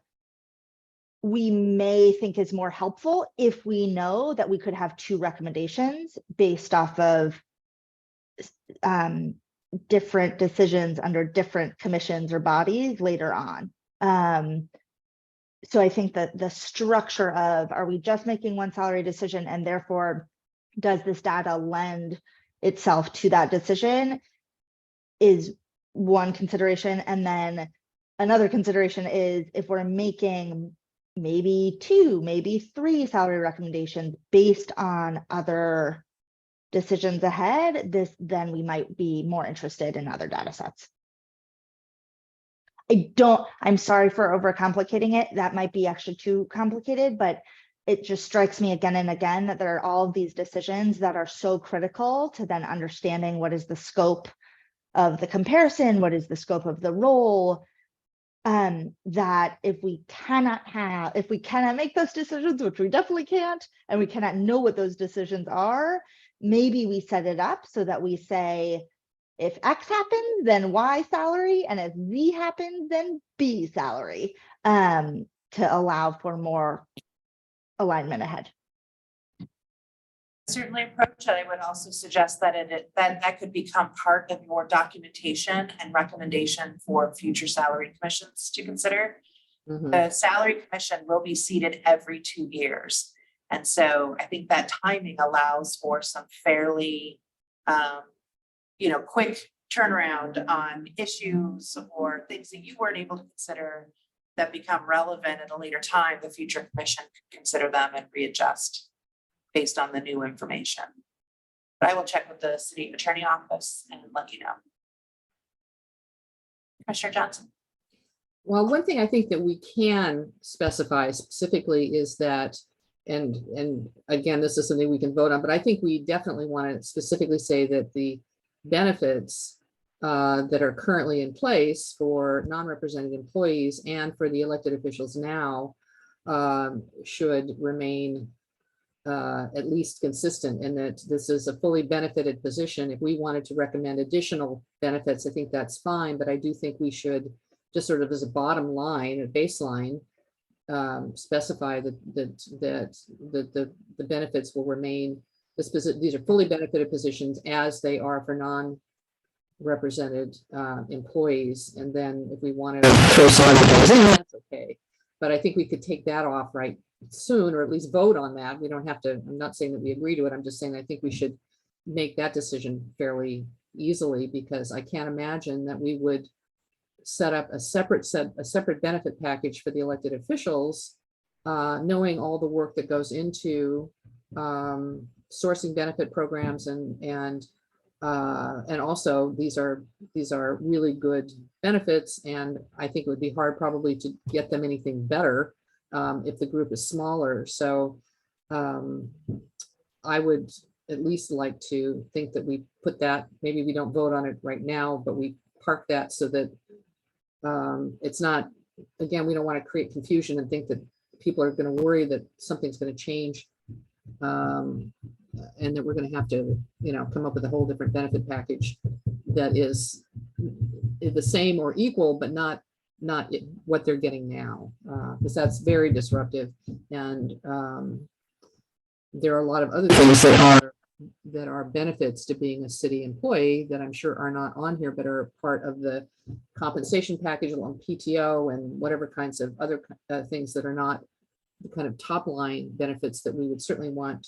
we may think is more helpful if we know that we could have 2 recommendations based off of different decisions under different commissions or bodies later on. So I think that the structure of, are we just making one salary decision, and therefore does this data lend itself to that decision, is one consideration. And then another consideration is, if we're making maybe 2, maybe 3 salary recommendations based on other decisions ahead, then we might be more interested in other data sets. I'm sorry for overcomplicating it. That might be actually too complicated, but it just strikes me again and again that there are all of these decisions that are so critical to then understanding what is the scope of the comparison, what is the scope of the role, that if we cannot make those decisions, which we definitely can't, and we cannot know what those decisions are, maybe we set it up so that we say, if X happens, then Y salary, and if Z happens, then B salary, to allow for more alignment ahead. Certainly approach. I would also suggest that that could become part of your documentation and recommendation for future salary commissions to consider. Mhm. The salary commission will be seated every 2 years. And so I think that timing allows for some fairly, quick turnaround on issues or things that you weren't able to consider that become relevant at a later time. The future commission can consider them and readjust based on the new information. But I will check with the city attorney office and let you know. Commissioner Johnson. Well, one thing I think that we can specify specifically is that, and again, this is something we can vote on, but I think we definitely want to specifically say that the benefits that are currently in place for non-represented employees and for the elected officials now should remain at least consistent, and that this is a fully benefited position. If we wanted to recommend additional benefits, I think that's fine, but I do think we should just sort of as a bottom line, a baseline, specify that the benefits will remain. These are fully benefited positions as they are for non-represented employees, and then if we wanted to throw some other things in, that's okay. But I think we could take that off right soon, or at least vote on that. We don't have to. I'm not saying that we agree to it. I'm just saying I think we should make that decision fairly easily, because I can't imagine that we would set up a separate benefit package for the elected officials, knowing all the work that goes into sourcing benefit programs, and also these are really good benefits, and I think it would be hard probably to get them anything better if the group is smaller. So I would at least like to think that we put that, maybe we don't vote on it right now, but we park that so that it's not, again, we don't want to create confusion and think that people are going to worry that something's going to change And that we're gonna have to, come up with a whole different benefit package that is the same or equal, but not what they're getting now, because that's very disruptive. And there are a lot of other things that are benefits to being a city employee that I'm sure are not on here, but are part of the compensation package along PTO and whatever kinds of other things that are not the kind of top line benefits that we would certainly want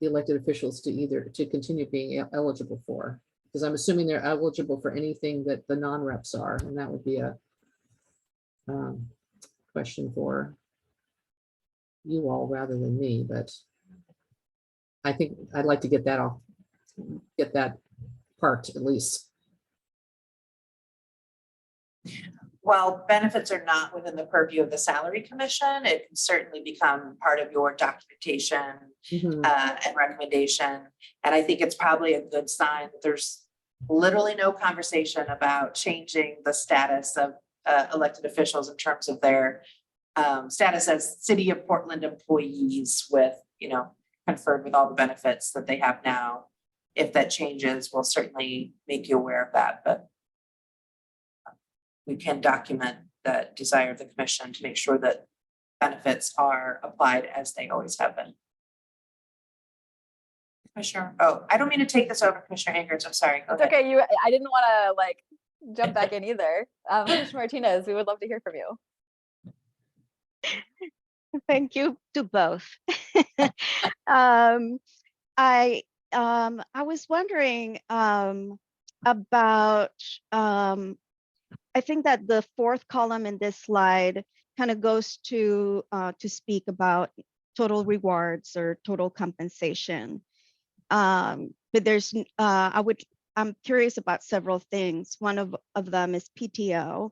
the elected officials to continue being eligible for. Because I'm assuming they're eligible for anything that the non-reps are, and that would be a question for you all rather than me, but I think I'd like to get that parked at least. While benefits are not within the purview of the salary commission, it can certainly become part of your documentation Mhm. and recommendation. And I think it's probably a good sign that there's literally no conversation about changing the status of elected officials in terms of their status as City of Portland employees with, conferred with all the benefits that they have now. If that changes, we'll certainly make you aware of that, but we can document the desire of the commission to make sure that benefits are applied as they always have been. Commissioner, I don't mean to take this over, Commissioner Akers, I'm sorry. Go It's ahead. okay. I didn't want to like jump back in either. Commissioner Martinez, we would love to hear from you. Thank you to both. I was wondering about I think that the fourth column in this slide kind of goes to speak about total rewards or total compensation. But I'm curious about several things. One of them is PTO,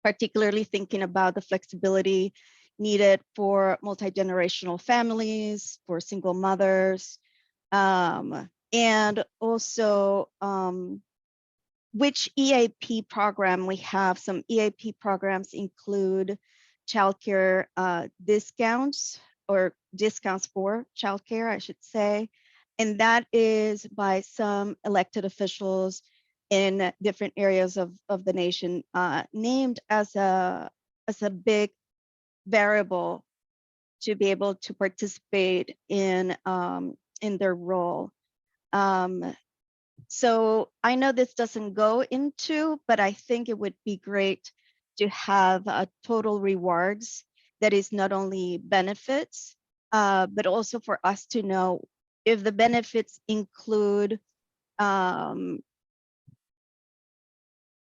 particularly thinking about the flexibility needed for multi-generational families, for single mothers, and also which EAP program we have. Some EAP programs include childcare discounts or discounts for childcare, I should say. And that is by some elected officials in different areas of the nation, named as a big variable to be able to participate in their role. So I know this doesn't go into, but I think it would be great to have a total rewards that is not only benefits, but also for us to know if the benefits include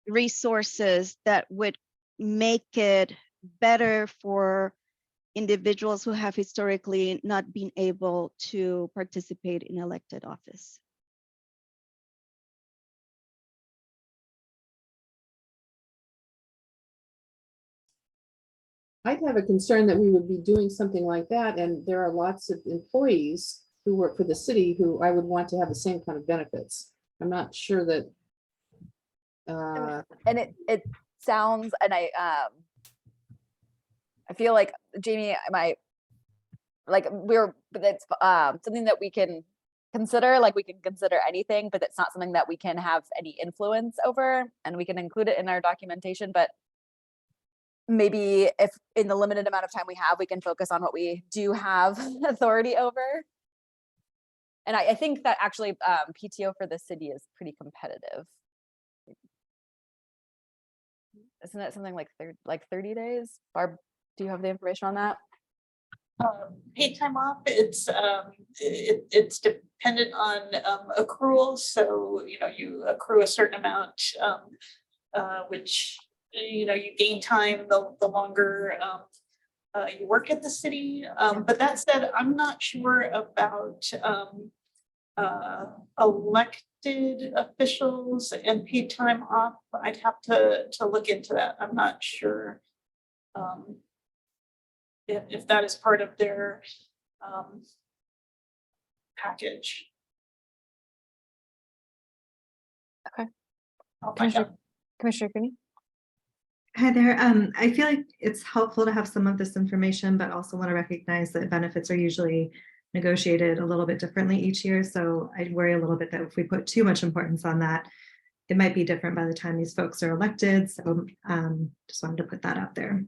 resources that would make it better for individuals who have historically not been able to participate in elected office. I'd have a concern that we would be doing something like that, and there are lots of employees who work for the city who I would want to have the same kind of benefits. I'm not sure that. And it sounds, and I feel like Jamie, but it's something that we can consider, like we can consider anything, but it's not something that we can have any influence over, and we can include it in our documentation. But maybe if in the limited amount of time we have, we can focus on what we do have authority over. And I think that actually PTO for the city is pretty competitive. Isn't it something like 30 days? Barb, do you have the information on that? Paid time off, it's dependent on accruals. So, you accrue a certain amount, which, you gain time the longer you work at the city. But that said, I'm not sure about elected officials and paid time off. I'd have to look into that. I'm not sure if that is part of their package. Okay. I'll find out. Commissioner Cooney? Hi there. I feel like it's helpful to have some of this information, but also want to recognize that benefits are usually negotiated a little bit differently each year. So I worry a little bit that if we put too much importance on that, it might be different by the time these folks are elected. So just wanted to put that out there.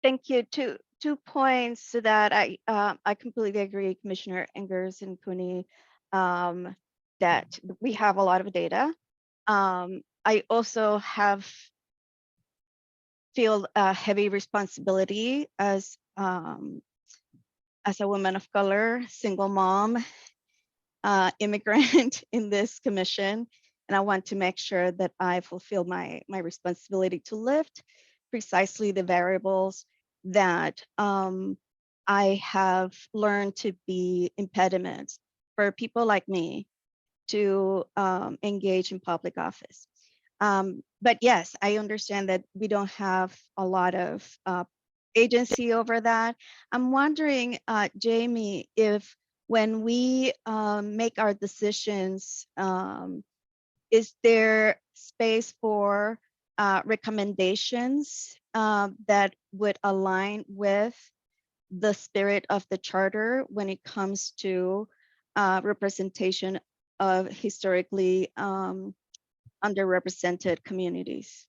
Thank you. Two points to that. I completely agree, Commissioner Engers and Cooney, that we have a lot of data. I also feel a heavy responsibility as a woman of color, single mom, immigrant in this commission, and I want to make sure that I fulfill my responsibility to lift precisely the variables that I have learned to be impediments for people like me to engage in public office. But yes, I understand that we don't have a lot of agency over that. I'm wondering, Jamie, if when we make our decisions, is there space for recommendations that would align with the spirit of the charter when it comes to representation of historically underrepresented communities?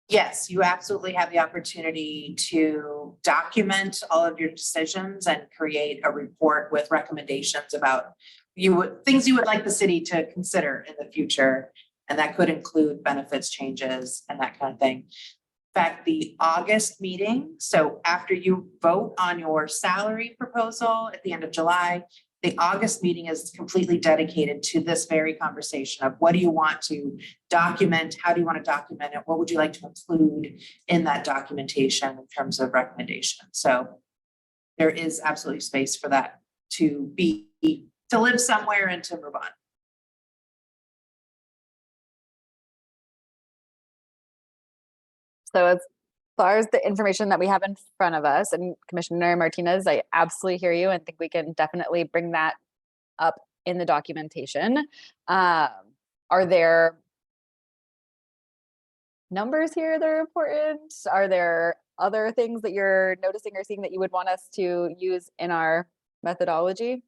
Yes, you absolutely have the opportunity to document all of your decisions and create a report with recommendations about things you would like the city to consider in the future. And that could include benefits changes and that kind of thing. In fact, the August meeting, so after you vote on your salary proposal at the end of July, the August meeting is completely dedicated to this very conversation of what do you want to document? How do you want to document it? What would you like to include in that documentation in terms of recommendations? So there is absolutely space for that to live somewhere and to move on. So as far as the information that we have in front of us, and Commissioner Martinez, I absolutely hear you and think we can definitely bring that up in the documentation. Are there numbers here that are important? Are there other things that you're noticing or seeing that you would want us to use in our methodology?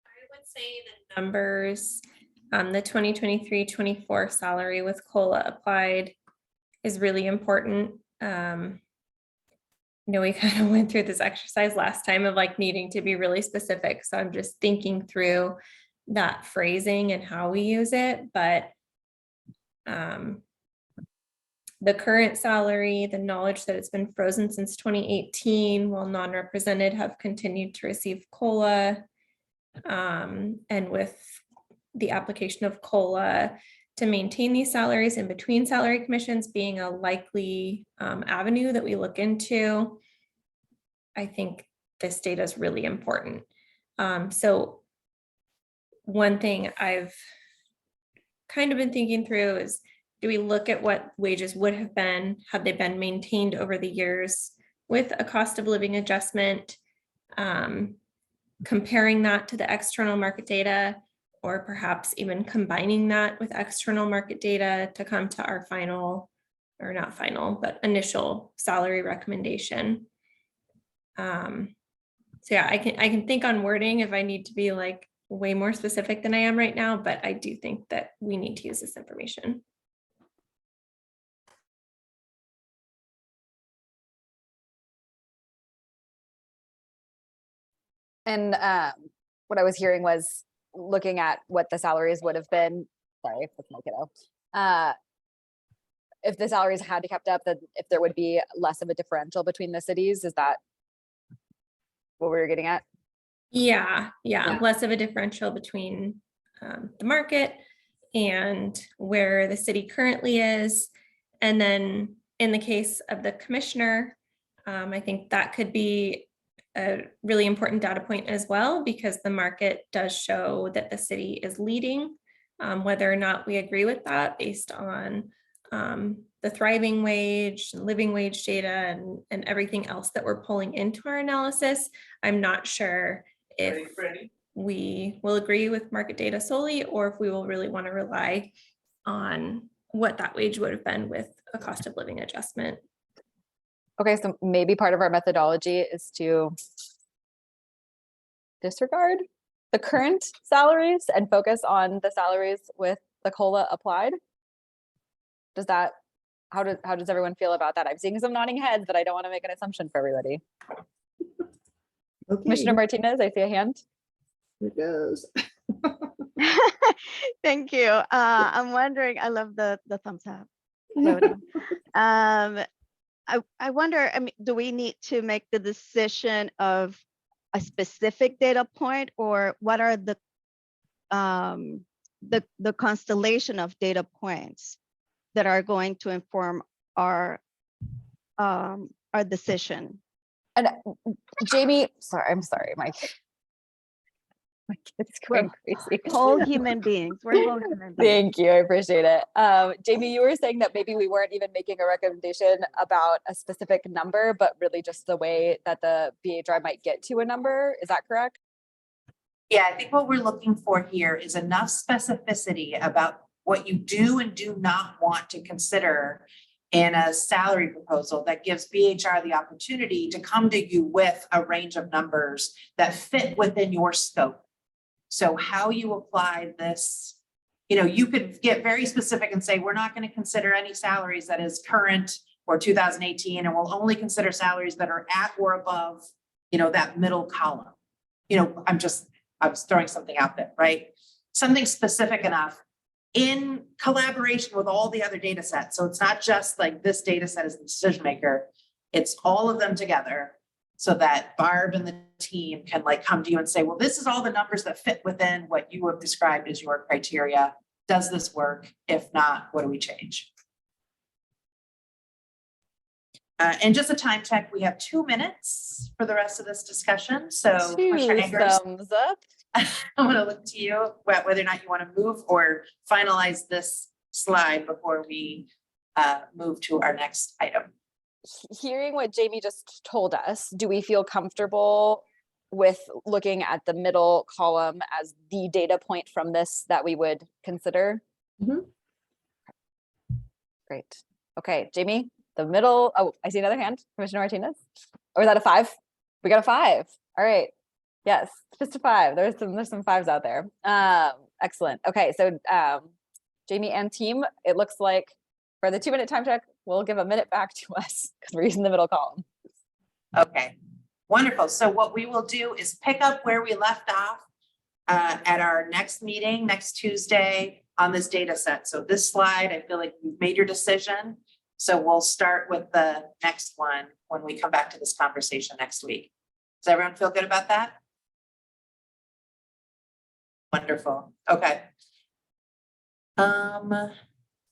I would say the numbers, the 2023-24 salary with COLA applied is really important. You know, we kind of went through this exercise last time of like needing to be really specific. So I'm just thinking through that phrasing and how we use it. But the current salary, the knowledge that it's been frozen since 2018, while non-represented have continued to receive COLA. And with the application of COLA to maintain these salaries in between salary commissions being a likely avenue that we look into, I think this data is really important. So one thing I've kind of been thinking through is, do we look at what wages would have been had they been maintained over the years with a cost of living adjustment, comparing that to the external market data, or perhaps even combining that with external market data to come to our final, or not final, but initial salary recommendation. So yeah, I can think on wording if I need to be like way more specific than I am right now, but I do think that we need to use this information. And what I was hearing was looking at what the salaries would have been. Sorry, if that's my kiddo. If the salaries had kept up, then if there would be less of a differential between the cities, is that what we were getting at? Yeah, less of a differential between the market and where the city currently is. And then in the case of the commissioner, I think that could be a really important data point as well, because the market does show that the city is leading, whether or not we agree with that based on the thriving wage and living wage data and everything else that we're pulling into our analysis. I'm not sure if we will agree with market data solely, or if we will really want to rely on what that wage would have been with a cost of living adjustment. Okay, so maybe part of our methodology is to disregard the current salaries and focus on the salaries with the COLA applied. Does that, how does everyone feel about that? I'm seeing some nodding heads, but I don't want to make an assumption for everybody. Okay, Commissioner Martinez, I see a hand. here goes. Thank you. I'm wondering, I love the thumbs up. voting. I wonder, I mean, do we need to make the decision of a specific data point, or what are the constellation of data points that are going to inform our decision? And Jamie, I'm sorry, my kid's going crazy. Whole human beings. We're whole human beings. Thank you, I appreciate it. Jamie, you were saying that maybe we weren't even making a recommendation about a specific number, but really just the way that the BHR might get to a number. Is that correct? Yeah, I think what we're looking for here is enough specificity about what you do and do not want to consider in a salary proposal that gives BHR the opportunity to come to you with a range of numbers that fit within your scope. So how you apply this, you could get very specific and say, we're not going to consider any salaries that is current or 2018, and we'll only consider salaries that are at or above, that middle column. I was throwing something out there, right? Something specific enough in collaboration with all the other data sets. So it's not just like this data set is the decision maker, it's all of them together, so that Barb and the team can come to you and say, well, this is all the numbers that fit within what you have described as your criteria. Does this work? If not, what do we change? And just a time check, we have 2 minutes for the rest of this discussion. So Commissioner Eggers, Thumbs up. I'm going to look to you whether or not you want to move or finalize this slide before we move to our next item. Hearing what Jamie just told us, do we feel comfortable with looking at the middle column as the data point from this that we would consider? Mhm. Great. Okay, Jamie, the middle. Oh, I see another hand, Commissioner Martinez. Or is that a 5? We got a 5. All right. Yes, just a 5. There's some 5s out there. Excellent. Okay, so Jamie and team, it looks like for the 2-minute time check, we'll give a minute back to us because we're using the middle column. Okay, wonderful. So what we will do is pick up where we left off at our next meeting next Tuesday on this data set. So this slide, I feel like you've made your decision. So we'll start with the next one when we come back to this conversation next week. Does everyone feel good about that? Wonderful. Okay.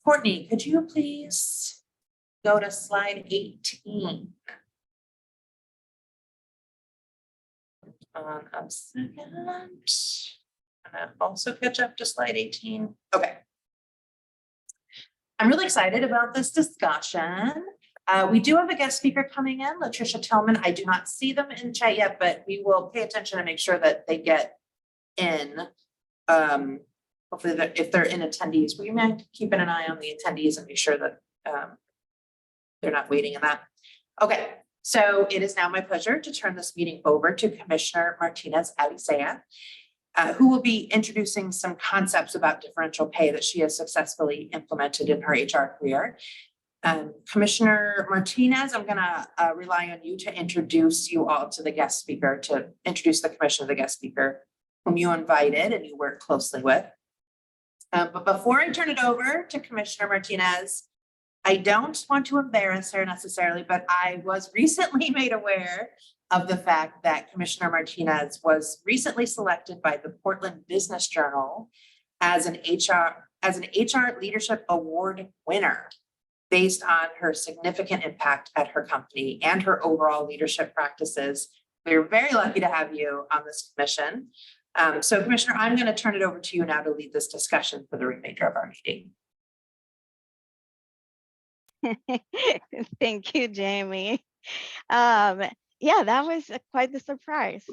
Courtney, could you please go to slide 18? A second. And also catch up to slide 18. Okay. I'm really excited about this discussion. We do have a guest speaker coming in, Latricia Tillman. I do not see them in chat yet, but we will pay attention and make sure that they get in. Hopefully if they're in attendees, we might keep an eye on the attendees and make sure that they're not waiting in that. Okay, so it is now my pleasure to turn this meeting over to Commissioner Martinez Alicea, who will be introducing some concepts about differential pay that she has successfully implemented in her HR career. Commissioner Martinez, I'm gonna rely on you to introduce you all to the guest speaker, to introduce the commission to the guest speaker whom you invited and you work closely with. But before I turn it over to Commissioner Martinez, I don't want to embarrass her necessarily, but I was recently made aware of the fact that Commissioner Martinez was recently selected by the Portland Business Journal as an HR Leadership Award winner based on her significant impact at her company and her overall leadership practices. We're very lucky to have you on this commission. So Commissioner, I'm going to turn it over to you now to lead this discussion for the remainder of our meeting. Thank you, Jamie. Yeah, that was quite the surprise.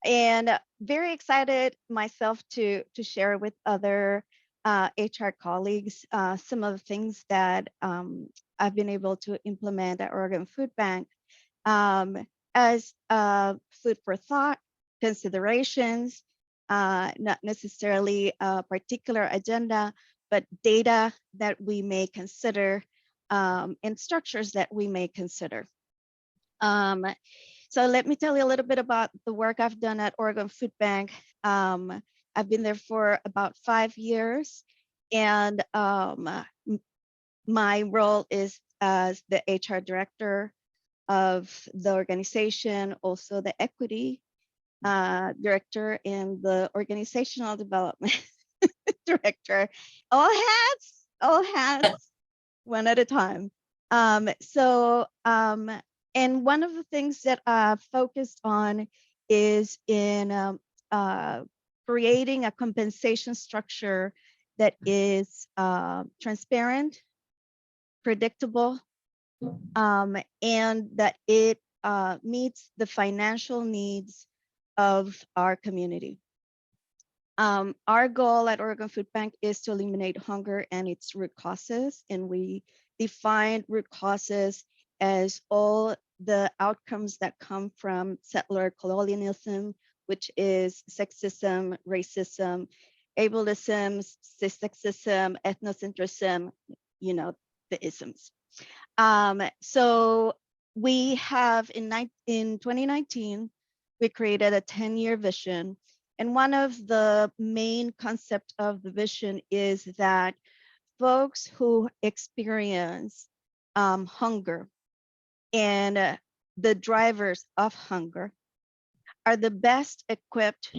And very excited myself to share with other HR colleagues some of the things that I've been able to implement at Oregon Food Bank as food for thought, considerations, not necessarily a particular agenda, but data that we may consider and structures that we may consider. So let me tell you a little bit about the work I've done at Oregon Food Bank. I've been there for about 5 years, and my role is as the HR director of the organization, also the equity director and the organizational development director. All hats, one at a time. And one of the things that I've focused on is in creating a compensation structure that is transparent, predictable, and that it meets the financial needs of our community. Our goal at Oregon Food Bank is to eliminate hunger and its root causes, and we define root causes as all the outcomes that come from settler colonialism, which is sexism, racism, ableism, cissexism, ethnocentrism, you know, the isms. So we have in 2019, we created a 10-year vision. And one of the main concepts of the vision is that folks who experience hunger and the drivers of hunger are the best equipped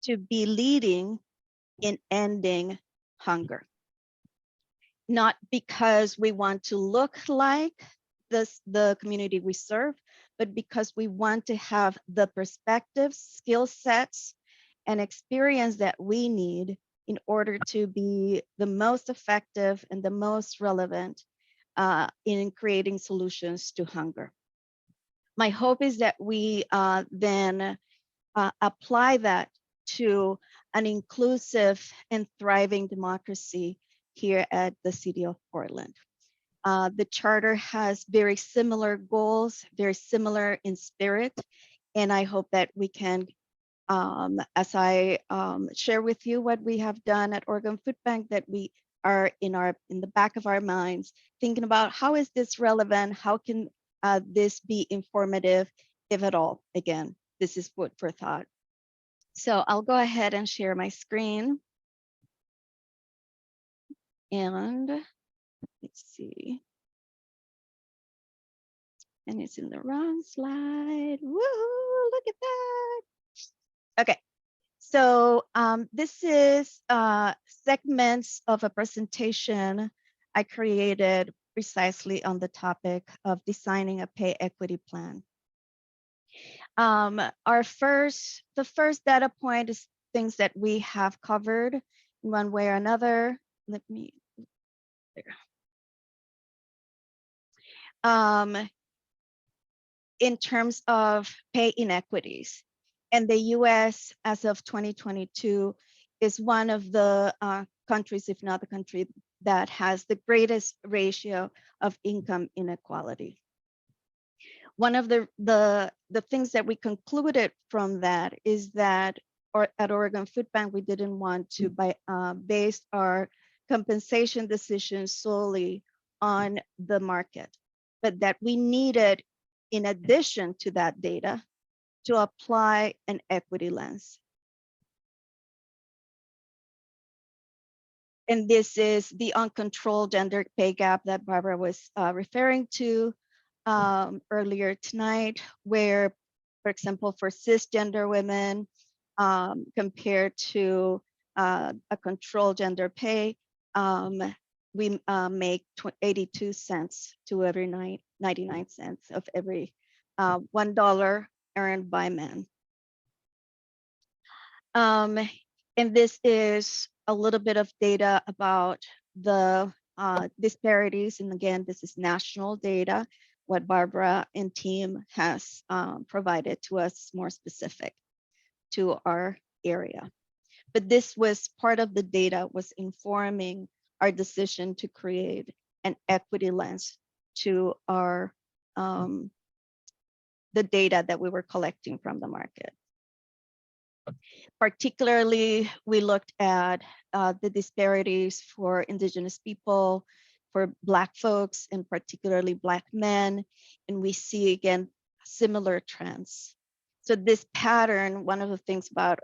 to be leading in ending hunger. Not because we want to look like the community we serve, but because we want to have the perspectives, skill sets, and experience that we need in order to be the most effective and the most relevant in creating solutions to hunger. My hope is that we then apply that to an inclusive and thriving democracy here at the City of Portland. The charter has very similar goals, very similar in spirit, and I hope that we can, as I share with you what we have done at Oregon Food Bank, that we are in the back of our minds thinking about how is this relevant, how can this be informative, if at all. Again, this is food for thought. So I'll go ahead and share my screen. And let's see. And it's in the wrong slide. Woohoo, look at that. Okay, so this is segments of a presentation I created precisely on the topic of designing a pay equity plan. The first data point is things that we have covered in one way or another. Let me, in terms of pay inequities. And the US, as of 2022, is one of the countries, if not the country, that has the greatest ratio of income inequality. One of the things that we concluded from that is that at Oregon Food Bank, we didn't want to base our compensation decisions solely on the market, but that we needed, in addition to that data, to apply an equity lens. And this is the uncontrolled gender pay gap that Barbara was referring to earlier tonight, where, for example, for cisgender women, compared to a controlled gender pay, we make 82 cents to every 99 cents of every $1 earned by men. And this is a little bit of data about the disparities. And again, this is national data. What Barbara and team has provided to us more specific. to our area. But this was part of the data was informing our decision to create an equity lens to our the data that we were collecting from the market. Particularly, we looked at the disparities for Indigenous people, for Black folks, and particularly Black men, and we see again similar trends. So this pattern, one of the things about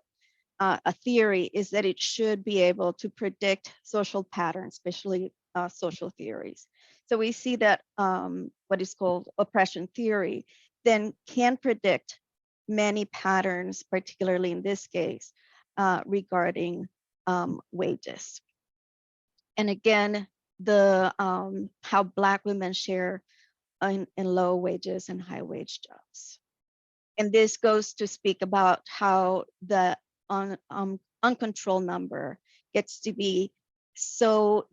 a theory is that it should be able to predict social patterns, especially social theories. So we see that what is called oppression theory then can predict many patterns, particularly in this case, regarding wages. And again, the how Black women share in low wages and high wage jobs. And this goes to speak about how the uncontrolled number gets to be so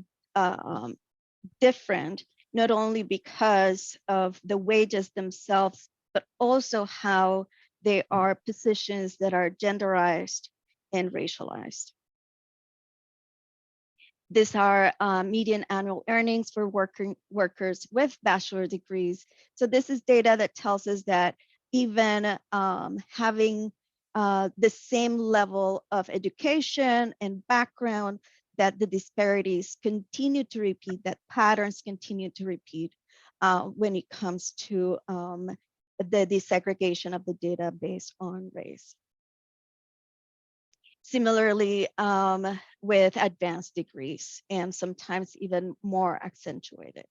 different, not only because of the wages themselves, but also how they are positions that are genderized and racialized. These are median annual earnings for workers with bachelor degrees. So this is data that tells us that even having the same level of education and background, that the disparities continue to repeat, that patterns continue to repeat when it comes to the desegregation of the data based on race. Similarly, with advanced degrees, and sometimes even more accentuated.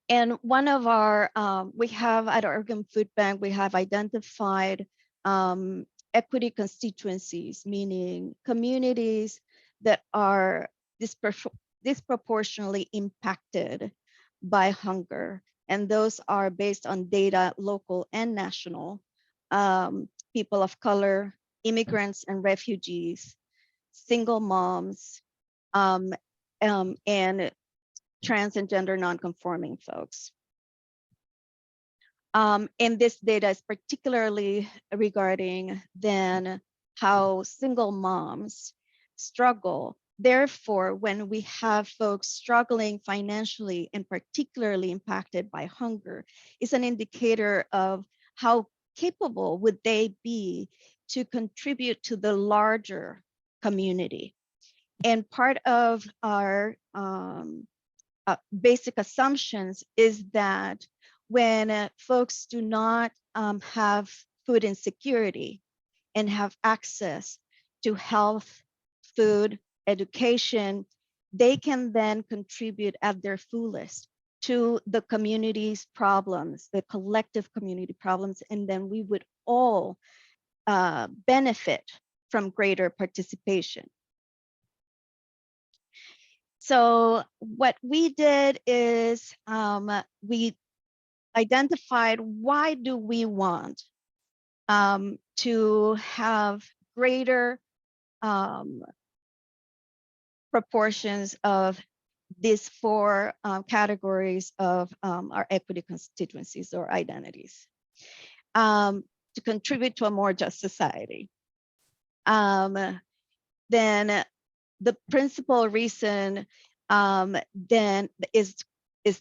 And one of our, we have at Oregon Food Bank, we have identified equity constituencies, meaning communities that are disproportionately impacted by hunger. And those are based on data, local and national, people of color, immigrants and refugees, single moms, and trans and gender nonconforming folks. And this data is particularly regarding then how single moms struggle. Therefore, when we have folks struggling financially and particularly impacted by hunger, it's an indicator of how capable would they be to contribute to the larger community. And part of our basic assumptions is that when folks do not have food insecurity and have access to health, food, education, they can then contribute at their fullest to the community's problems, the collective community problems, and then we would all benefit from greater participation. So what we did is we identified why do we want to have greater proportions of these four categories of our equity constituencies or identities to contribute to a more just society. Then the principal reason then is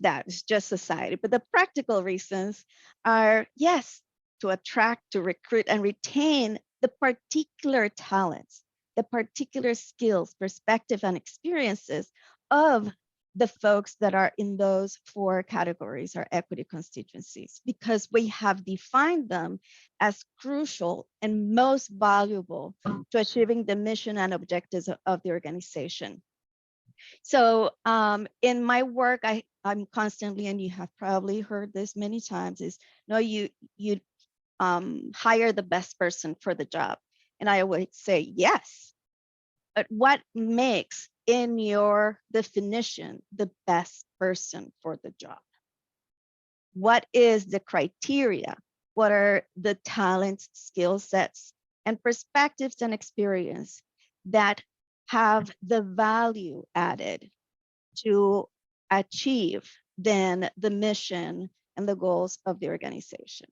that it's just society, but the practical reasons are, yes, to attract, to recruit and retain the particular talents, the particular skills, perspective and experiences of the folks that are in those four categories or equity constituencies, because we have defined them as crucial and most valuable to achieving the mission and objectives of the organization. So in my work, I'm constantly, and you have probably heard this many times, is no, you hire the best person for the job. And I always say yes, but what makes in your definition the best person for the job? What is the criteria? What are the talents, skill sets, and perspectives and experience that have the value added to achieve then the mission and the goals of the organization?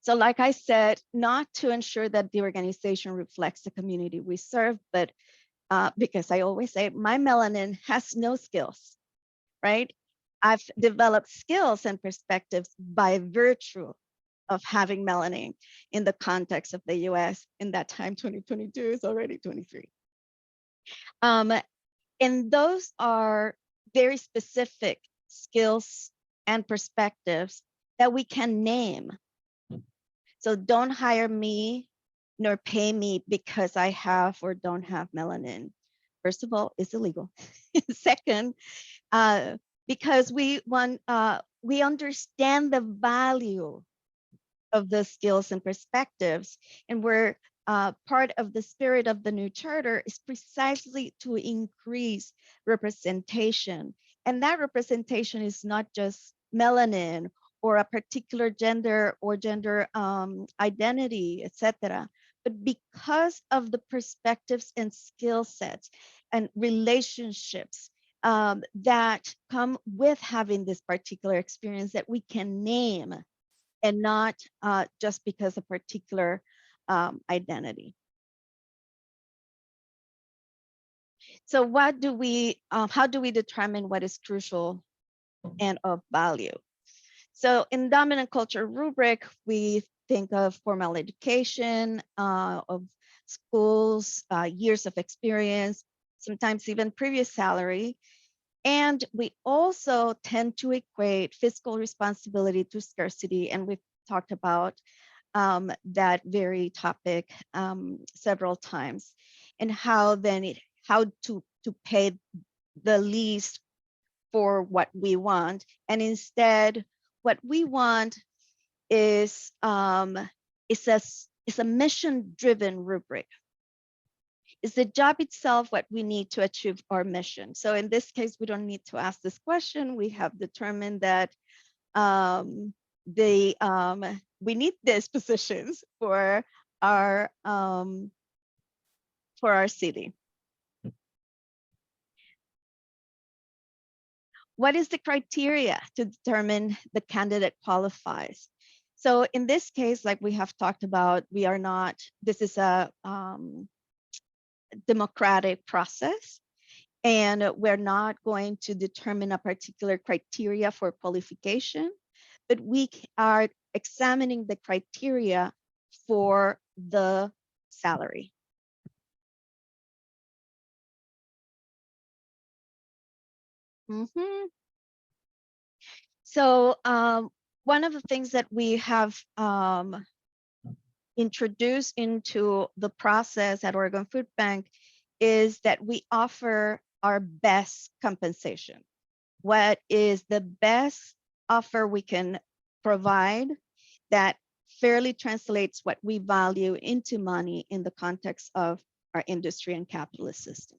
So like I said, not to ensure that the organization reflects the community we serve, but because I always say my melanin has no skills, right? I've developed skills and perspectives by virtue of having melanin in the context of the US. In that time, 2022 is already 23. And those are very specific skills and perspectives that we can name. So don't hire me nor pay me because I have or don't have melanin. First of all, it's illegal. Second, because we understand the value of the skills and perspectives, and we're part of the spirit of the new charter is precisely to increase representation. And that representation is not just melanin or a particular gender or gender identity, etc. But because of the perspectives and skill sets and relationships that come with having this particular experience that we can name, and not just because of particular identity. So what do we, how do we determine what is crucial and of value? So in dominant culture rubric, we think of formal education, of schools, years of experience, sometimes even previous salary. And we also tend to equate fiscal responsibility to scarcity. And we've talked about that very topic several times, and how then how to pay the least for what we want. And instead, what we want is a mission-driven rubric. Is the job itself what we need to achieve our mission? So in this case, we don't need to ask this question. We have determined that we need these positions for our city. What is the criteria to determine the candidate qualifies? So in this case, like we have talked about, we are not, this is a democratic process, and we're not going to determine a particular criteria for qualification, but we are examining the criteria for the salary. So one of the things that we have introduced into the process at Oregon Food Bank is that we offer our best compensation. What is the best offer we can provide that fairly translates what we value into money in the context of our industry and capitalist system?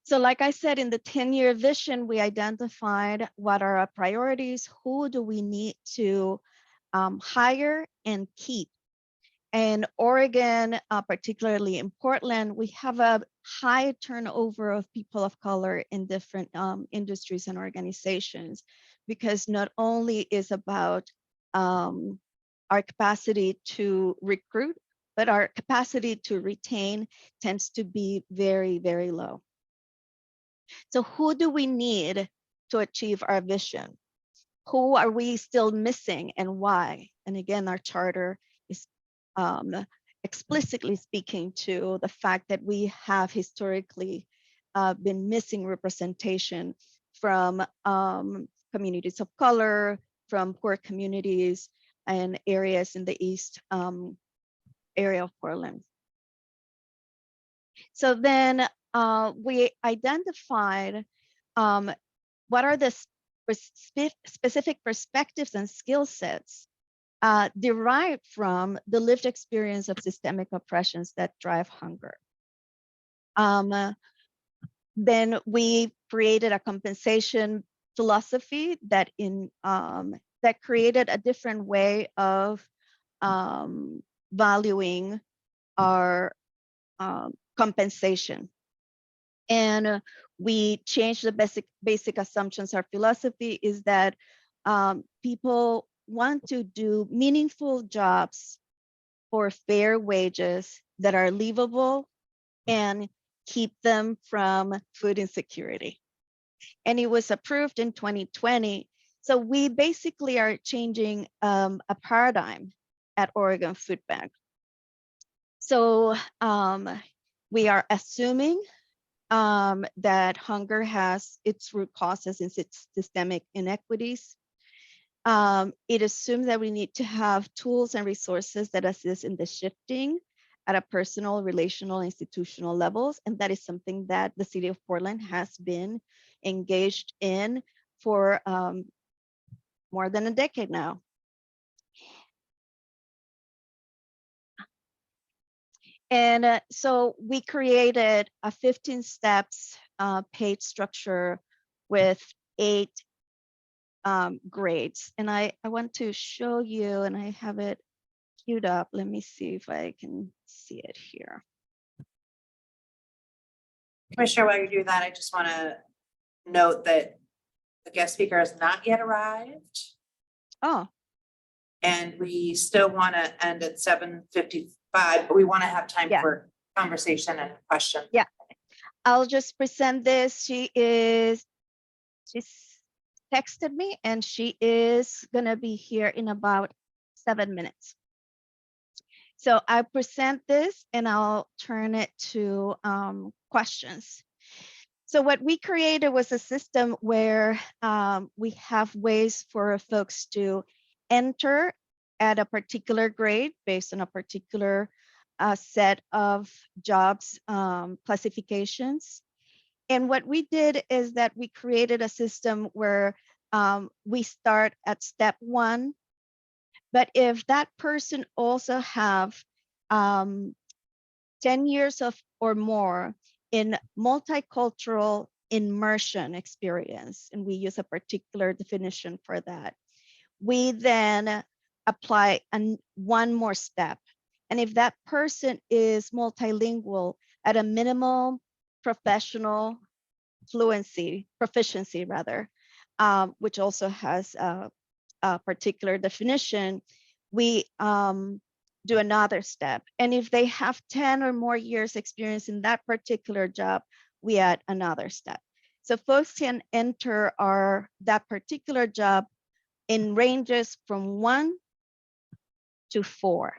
So like I said, in the 10-year vision, we identified what are our priorities, who do we need to hire and keep. And Oregon, particularly in Portland, we have a high turnover of people of color in different industries and organizations, because not only is about our capacity to recruit, but our capacity to retain tends to be very, very low. So who do we need to achieve our vision? Who are we still missing and why? And again, our charter is explicitly speaking to the fact that we have historically been missing representation from communities of color, from poor communities and areas in the east area of Portland. So then we identified what are the specific perspectives and skill sets derived from the lived experience of systemic oppressions that drive hunger. Then we created a compensation philosophy that that created a different way of valuing our compensation. And we changed the basic assumptions. Our philosophy is that people want to do meaningful jobs for fair wages that are livable and keep them from food insecurity. And it was approved in 2020. So we basically are changing a paradigm at Oregon Food Bank. So we are assuming that hunger has its root causes in its systemic inequities. It assumes that we need to have tools and resources that assist in the shifting at a personal, relational, institutional levels. And that is something that the city of Portland has been engaged in for more than a decade now. And so we created a 15 steps page structure with 8 grades. And I want to show you, and I have it queued up. Let me see if I can see it here. Commissioner, while you do that, I just want to note that the guest speaker has not yet arrived. Oh, And we still want to end at 7:55, but we want to have time Yeah. for conversation and questions. Yeah. I'll just present this. She's texted me and she is gonna be here in about 7 minutes. So I present this and I'll turn it to questions. So what we created was a system where we have ways for folks to enter at a particular grade based on a particular set of jobs classifications. And what we did is that we created a system where we start at step 1. But if that person also have 10 years of or more in multicultural immersion experience, and we use a particular definition for that, we then apply one more step. And if that person is multilingual at a minimal professional proficiency rather, which also has a particular definition, we do another step. And if they have 10 or more years experience in that particular job, we add another step. So folks can enter that particular job in ranges from 1 to 4.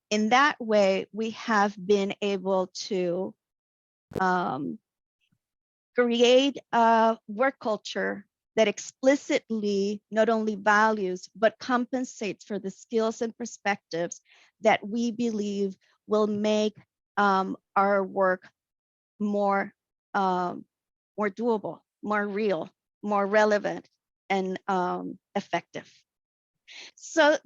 In that way, we have been able to create a work culture that explicitly not only values, but compensates for the skills and perspectives that we believe will make our work more doable, more real, more relevant, and effective. So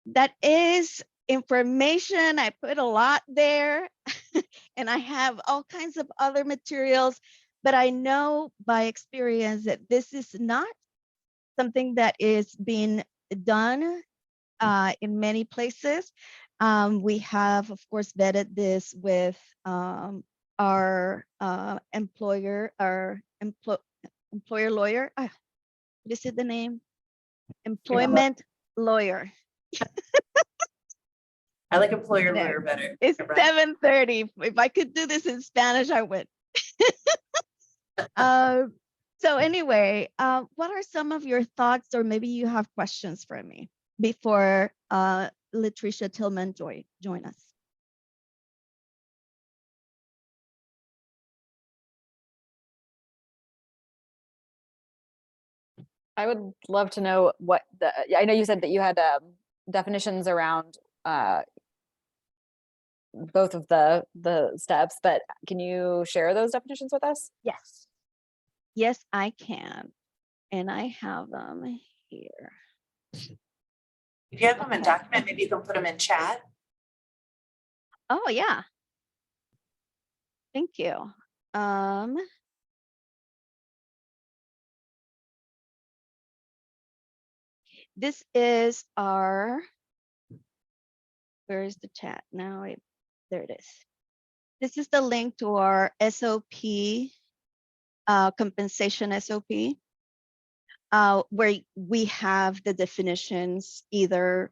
that is information. I put a lot there and I have all kinds of other materials, but I know by experience that this is not something that is being done in many places. We have, of course, vetted this with our employer lawyer. What is it the name? Employment lawyer. I like employer No, lawyer better. It's Right. 7:30. If I could do this in Spanish, I would. So anyway, what are some of your thoughts, or maybe you have questions for me before Latricia Tillman join us? I would love to know what I know you said that you had definitions around both of the steps, but can you share those definitions with us? Yes. Yes, I can. And I have them here. If you have them in document, maybe you can put them in chat. Oh, yeah. Thank you. This is our, where is the chat now? There it is. This is the link to our SOP, compensation SOP. where we have the definitions either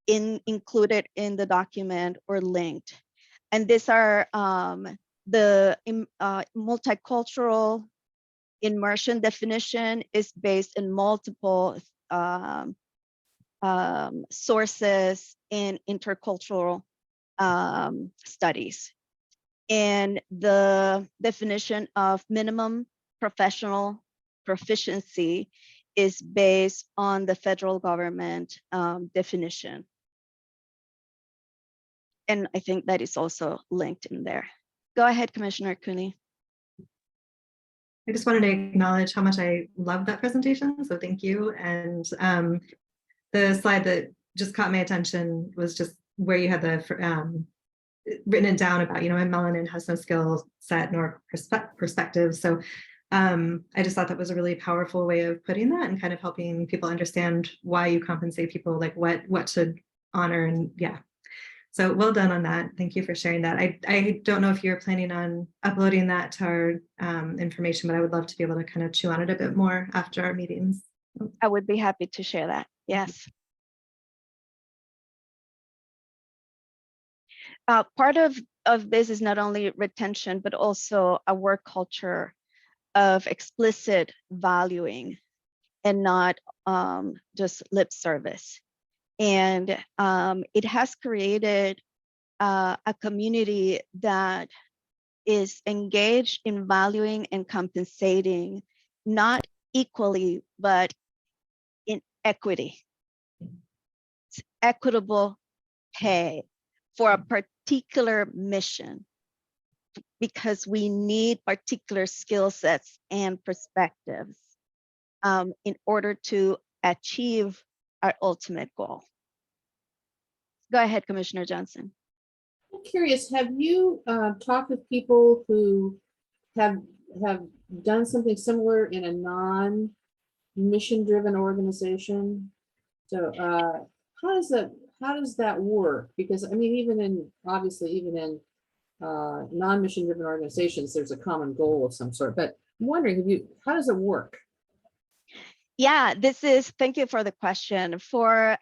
included in the document or linked. And these are multicultural immersion definition is based in multiple sources in intercultural studies. And the definition of minimum professional proficiency is based on the federal government definition. And I think that is also linked in there. Go ahead, Commissioner Cooney. I just wanted to acknowledge how much I loved that presentation, so thank you. And the slide that just caught my attention was just where you had the written it down about, my melanin has no skill set nor perspective. So I just thought that was a really powerful way of putting that and kind of helping people understand why you compensate people, like what to honor. And yeah, so well done on that. Thank you for sharing that. I don't know if you're planning on uploading that to our information, but I would love to be able to kind of chew on it a bit more after our meetings. I would be happy to share that. Yes. Part of this is not only retention, but also a work culture of explicit valuing and not just lip service. And it has created a community that is engaged in valuing and compensating, not equally, but in equity. It's equitable pay for a particular mission, because we need particular skill sets and perspectives in order to achieve our ultimate goal. Go ahead, Commissioner Johnson. I'm curious, have you talked with people who have done something similar in a non-mission driven organization? So how does that work? Because I mean, even in non-mission driven organizations, there's a common goal of some sort, but I'm wondering, how does it work? Yeah, thank you for the question. For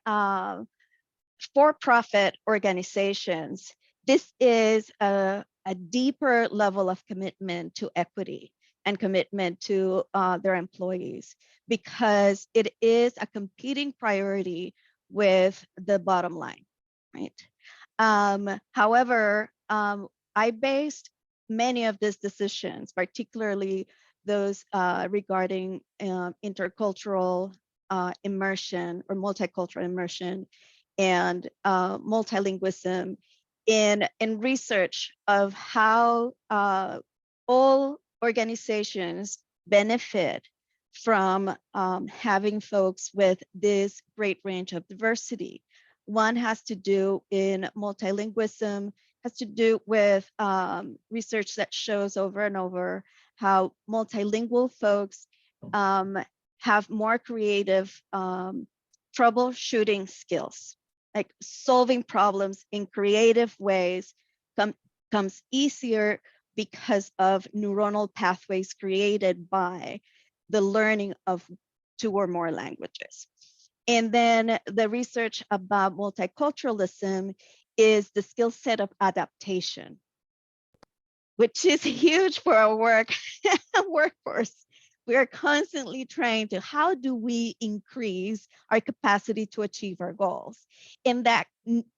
for-profit organizations, this is a deeper level of commitment to equity and commitment to their employees, because it is a competing priority with the bottom line, right? However, I based many of these decisions, particularly those regarding intercultural immersion or multicultural immersion and multilingualism in research of how all organizations benefit from having folks with this great range of diversity. One has to do in multilingualism, has to do with research that shows over and over how multilingual folks have more creative troubleshooting skills, like solving problems in creative ways comes easier because of neuronal pathways created by the learning of 2 or more languages. And then the research about multiculturalism is the skill set of adaptation, which is huge for our workforce. We are constantly trying to, how do we increase our capacity to achieve our goals? And that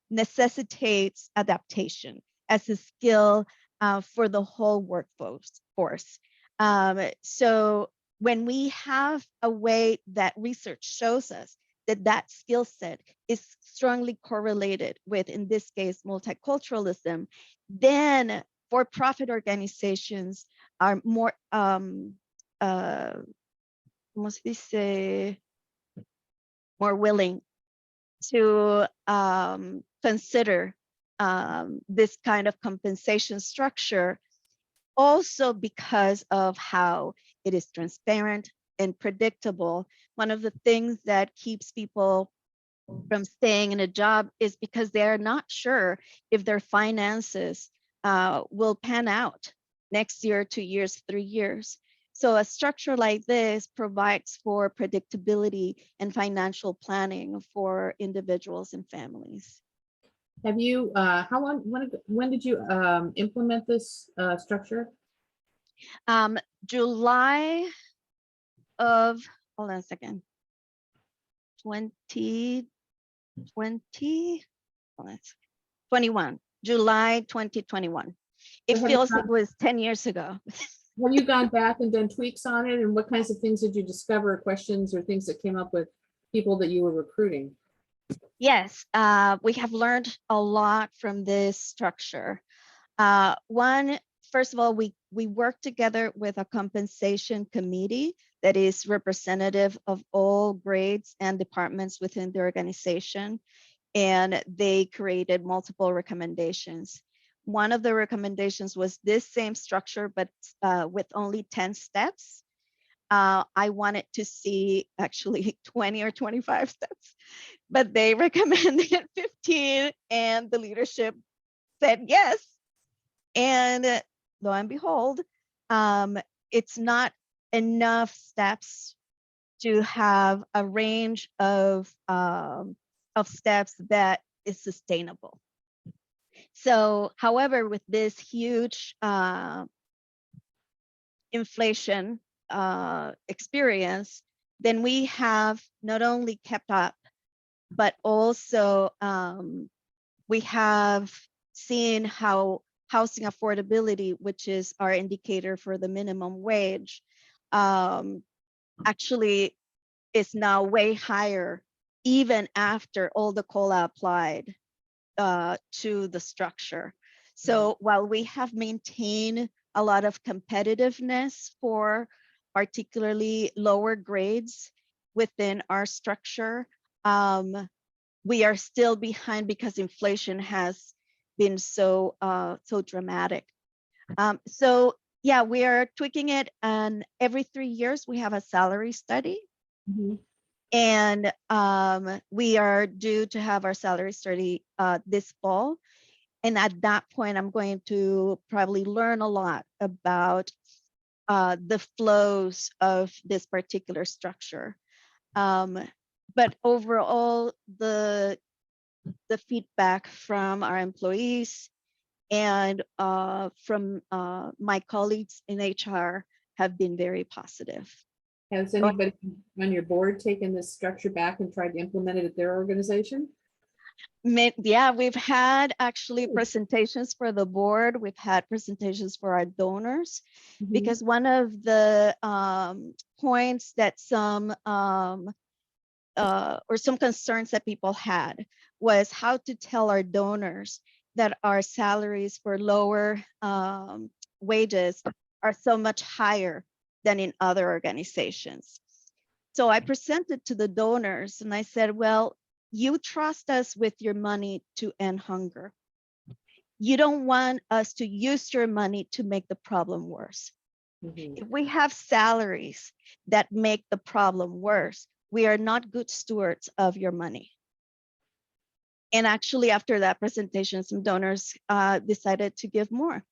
necessitates adaptation as a skill for the whole workforce. So when we have a way that research shows us that skill set is strongly correlated with, in this case, multiculturalism, then for-profit organizations are more, more willing to consider this kind of compensation structure, also because of how it is transparent and predictable. One of the things that keeps people from staying in a job is because they are not sure if their finances will pan out next year, 2 years, 3 years. So a structure like this provides for predictability and financial planning for individuals and families. Have you, how long, when did you implement this structure? July of, hold on a second, 2020, hold on a second, 21, July 2021. It So have you feels it gone- was 10 years ago. Have you gone back and done tweaks on it? And what kinds of things did you discover, questions or things that came up with people that you were recruiting? Yes, we have learned a lot from this structure. First of all, we work together with a compensation committee that is representative of all grades and departments within the organization, and they created multiple recommendations. One of the recommendations was this same structure, but with only 10 steps. I wanted to see actually 20 or 25 steps, but they recommended 15, and the leadership said yes. And lo and behold, it's not enough steps to have a range of steps that is sustainable. So, however, with this huge inflation experience, then we have not only kept up, but also we have seen how housing affordability, which is our indicator for the minimum wage, actually is now way higher, even after all the COLA applied to the structure. So while we have maintained a lot of competitiveness for particularly lower grades within our structure, we are still behind because inflation has been so dramatic. So yeah, we are tweaking it, and every 3 years we have a salary study. Mhm. And we are due to have our salary study this fall. And at that point, I'm going to probably learn a lot about the flows of this particular structure. But overall, the feedback from our employees and from my colleagues in HR have been very positive. Has anybody on your board taken this structure back and tried to implement it at their organization? Yeah, we've had actually presentations for the board. We've had presentations for our donors, Mhm. because one of the points that some concerns that people had was how to tell our donors that our salaries for lower wages are so much higher than in other organizations. So I presented to the donors and I said, well, you trust us with your money to end hunger. You don't want us to use your money to make the problem worse. Mhm. If we have salaries that make the problem worse, we are not good stewards of your money. And actually, after that presentation, some donors decided to give more.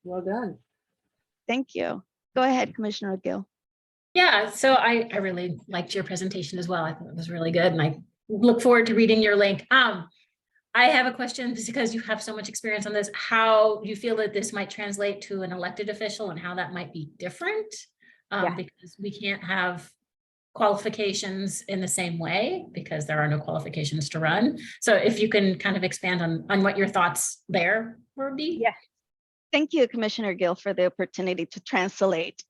Well done. Thank you. Go ahead, Commissioner Gill. Yeah, so I really liked your presentation as well. I thought it was really good, and I look forward to reading your link. I have a question just because you have so much experience on this. How you feel that this might translate to an elected official and how that might be different? Yeah. Because we can't have qualifications in the same way because there are no qualifications to run. So if you can kind of expand on what your thoughts there would be. Yeah. Thank you, Commissioner Gill, for the opportunity to translate.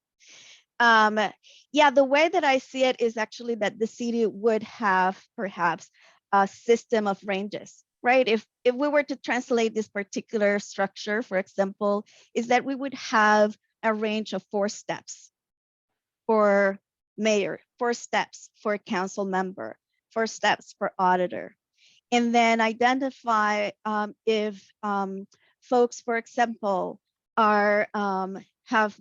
Yeah, the way that I see it is actually that the city would have perhaps a system of ranges, right? If we were to translate this particular structure, for example, is that we would have a range of 4 steps for mayor, 4 steps for council member, 4 steps for auditor, and then identify if folks, for example, are have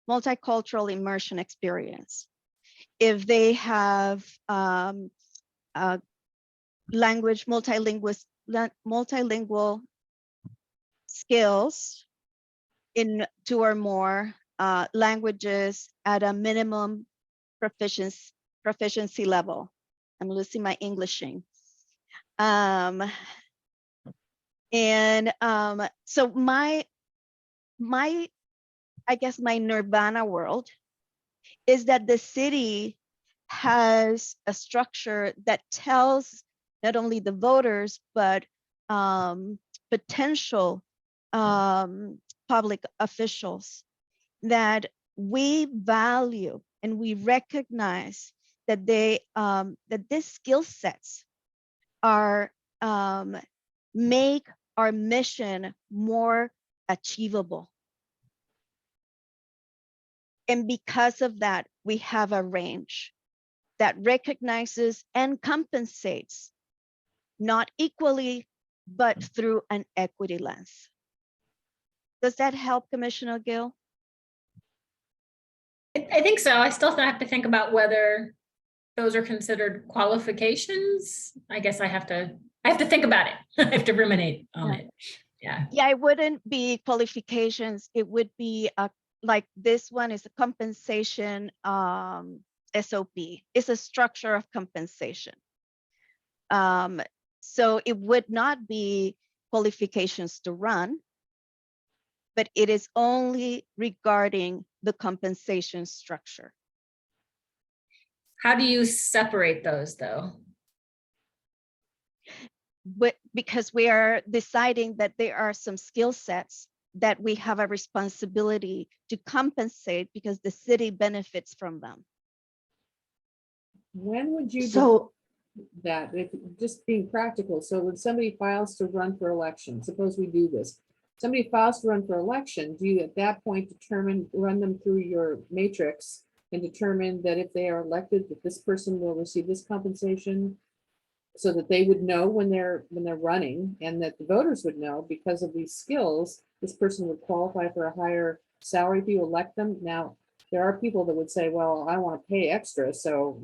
multicultural immersion experience, if they have multilingual skills, in 2 or more languages at a minimum proficiency level. I'm losing my Englishing. So my I guess my nirvana world is that the city has a structure that tells not only the voters, but potential public officials that we value and we recognize that that these skill sets are make our mission more achievable. And because of that, we have a range that recognizes and compensates, not equally, but through an equity lens. Does that help, Commissioner Gill? I think so. I still have to think about whether those are considered qualifications. I guess I have to think about it. I have to ruminate on it. Yeah. Yeah, it wouldn't be qualifications. It would be like this one is a compensation SOP. It's a structure of compensation. So it would not be qualifications to run, but it is only regarding the compensation structure. How do you separate those though? But because we are deciding that there are some skill sets that we have a responsibility to compensate because the city benefits from them. When would you do So, that? If just being practical, so when somebody files to run for election, suppose we do this. Somebody files to run for election, do you at that point run them through your matrix and determine that if they are elected, that this person will receive this compensation? So that they would know when they're running, and that the voters would know because of these skills, this person would qualify for a higher salary if you elect them. Now, there are people that would say, well, I want to pay extra, so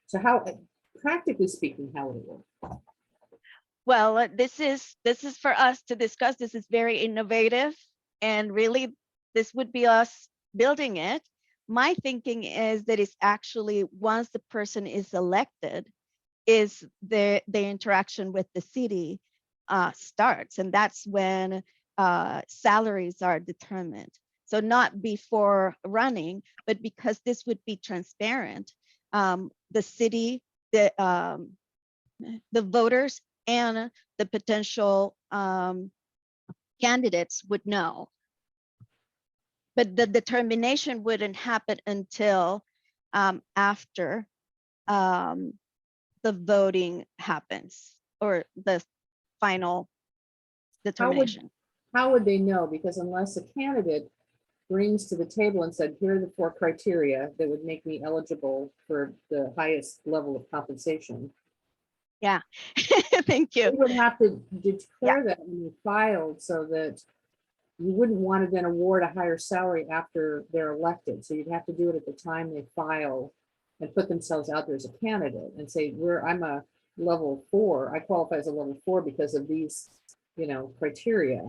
so how, practically speaking, how would it work? Well, this is for us to discuss. This is very innovative, and really this would be us building it. My thinking is that it's actually once the person is elected, is the interaction with the city starts, and that's when salaries are determined. So not before running, but because this would be transparent, the city, the voters, and the potential candidates would know. But the determination wouldn't happen until after the voting happens, or the final determination. How would they know? Because unless a candidate brings to the table and said, here are the 4 criteria that would make me eligible for the highest level of compensation. Yeah, thank you. You would have to declare that when you filed, so that you wouldn't want to then award a higher salary after they're elected. So you'd have to do it at the time they file and put themselves out there as a candidate and say, I'm a level 4. I qualify as a level 4 because of these, criteria.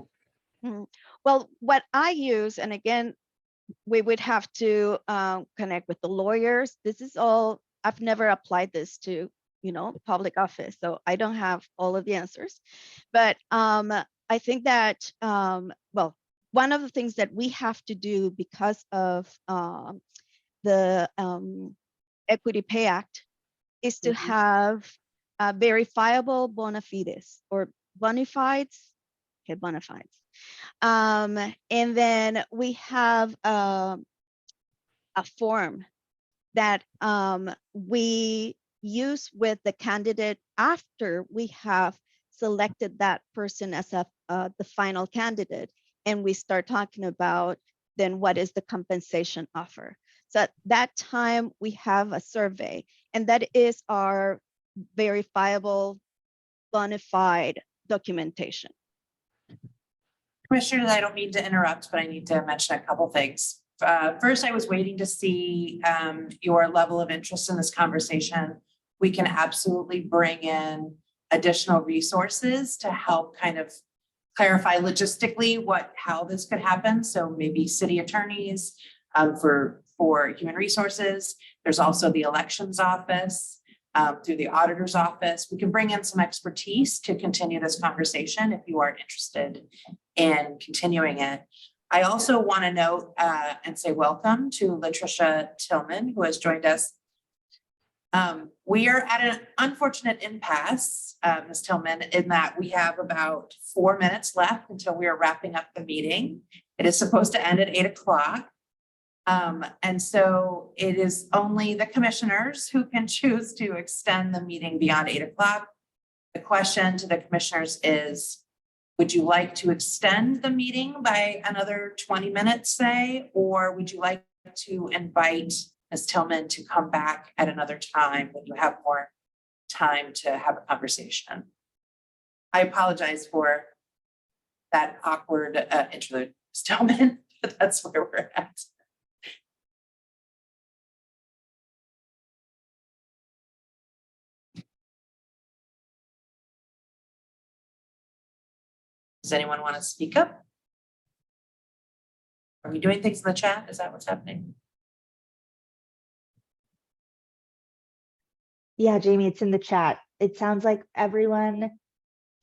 Well, what I use, and again, we would have to connect with the lawyers. This is all, I've never applied this to, public office, so I don't have all of the answers. But I think that, well, one of the things that we have to do because of the Equity Pay Act is to have verifiable bona fides or bona fides. Okay, bona fides. And then we have a form that we use with the candidate after we have selected that person as the final candidate, and we start talking about then what is the compensation offer. So at that time we have a survey, and that is our verifiable bona fide documentation. Commissioners, I don't mean to interrupt, but I need to mention a couple things. First, I was waiting to see your level of interest in this conversation. We can absolutely bring in additional resources to help kind of clarify logistically how this could happen. So maybe city attorneys for human resources. There's also the elections office through the auditor's office. We can bring in some expertise to continue this conversation if you are interested in continuing it. I also want to note and say welcome to Latricia Tillman, who has joined us. We are at an unfortunate impasse, Ms. Tillman, in that we have about 4 minutes left until we are wrapping up the meeting. It is supposed to end at 8 o'clock. And so it is only the commissioners who can choose to extend the meeting beyond 8 o'clock. The question to the commissioners is, would you like to extend the meeting by another 20 minutes, say, or would you like to invite Ms. Tillman to come back at another time when you have more time to have a conversation? I apologize for that awkward interlude, Ms. Tillman, but that's where we're at. Does anyone want to speak up? Are we doing things in the chat? Is that what's happening? Yeah, Jamie, it's in the chat. It sounds like everyone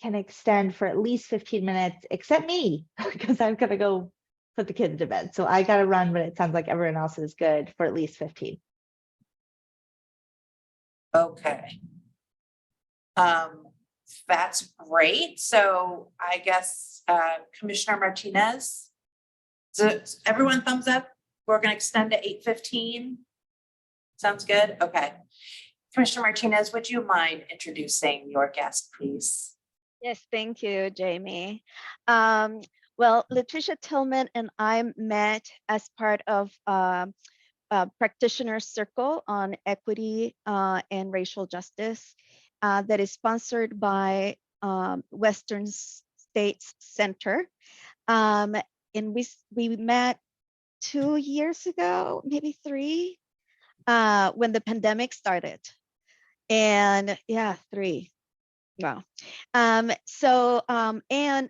can extend for at least 15 minutes, except me, because I've got to go put the kids to bed. So I got to run, but it sounds like everyone else is good for at least 15. Okay. That's great. So I guess Commissioner Martinez, so everyone thumbs up? We're going to extend to 8:15. Sounds good. Okay. Commissioner Martinez, would you mind introducing your guest, please? Yes, thank you, Jamie. Well, Latricia Tillman and I met as part of a practitioner circle on equity and racial justice that is sponsored by Western States Center. And we met 2 years ago, maybe 3, when the pandemic started. And yeah, 3. Wow. And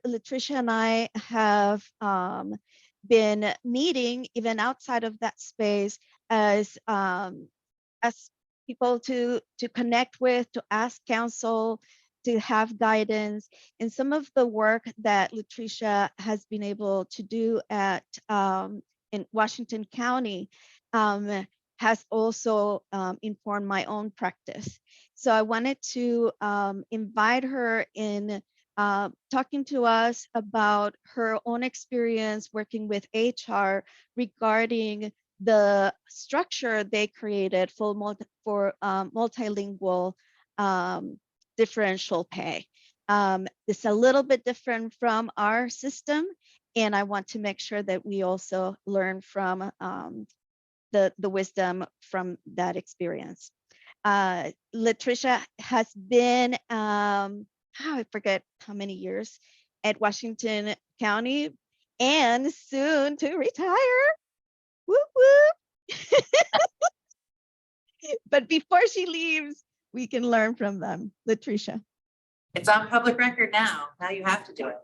Latricia and I have been meeting even outside of that space as people to connect with, to ask counsel, to have guidance. And some of the work that Latricia has been able to do at in Washington County has also informed my own practice. So I wanted to invite her in talking to us about her own experience working with HR regarding the structure they created for multilingual differential pay. It's a little bit different from our system, and I want to make sure that we also learn from the wisdom from that experience. Latricia has been, I forget how many years at Washington County and soon to retire. Whoop, whoop. But before she leaves, we can learn from them. Latricia. It's on public record now. Now you have to do it.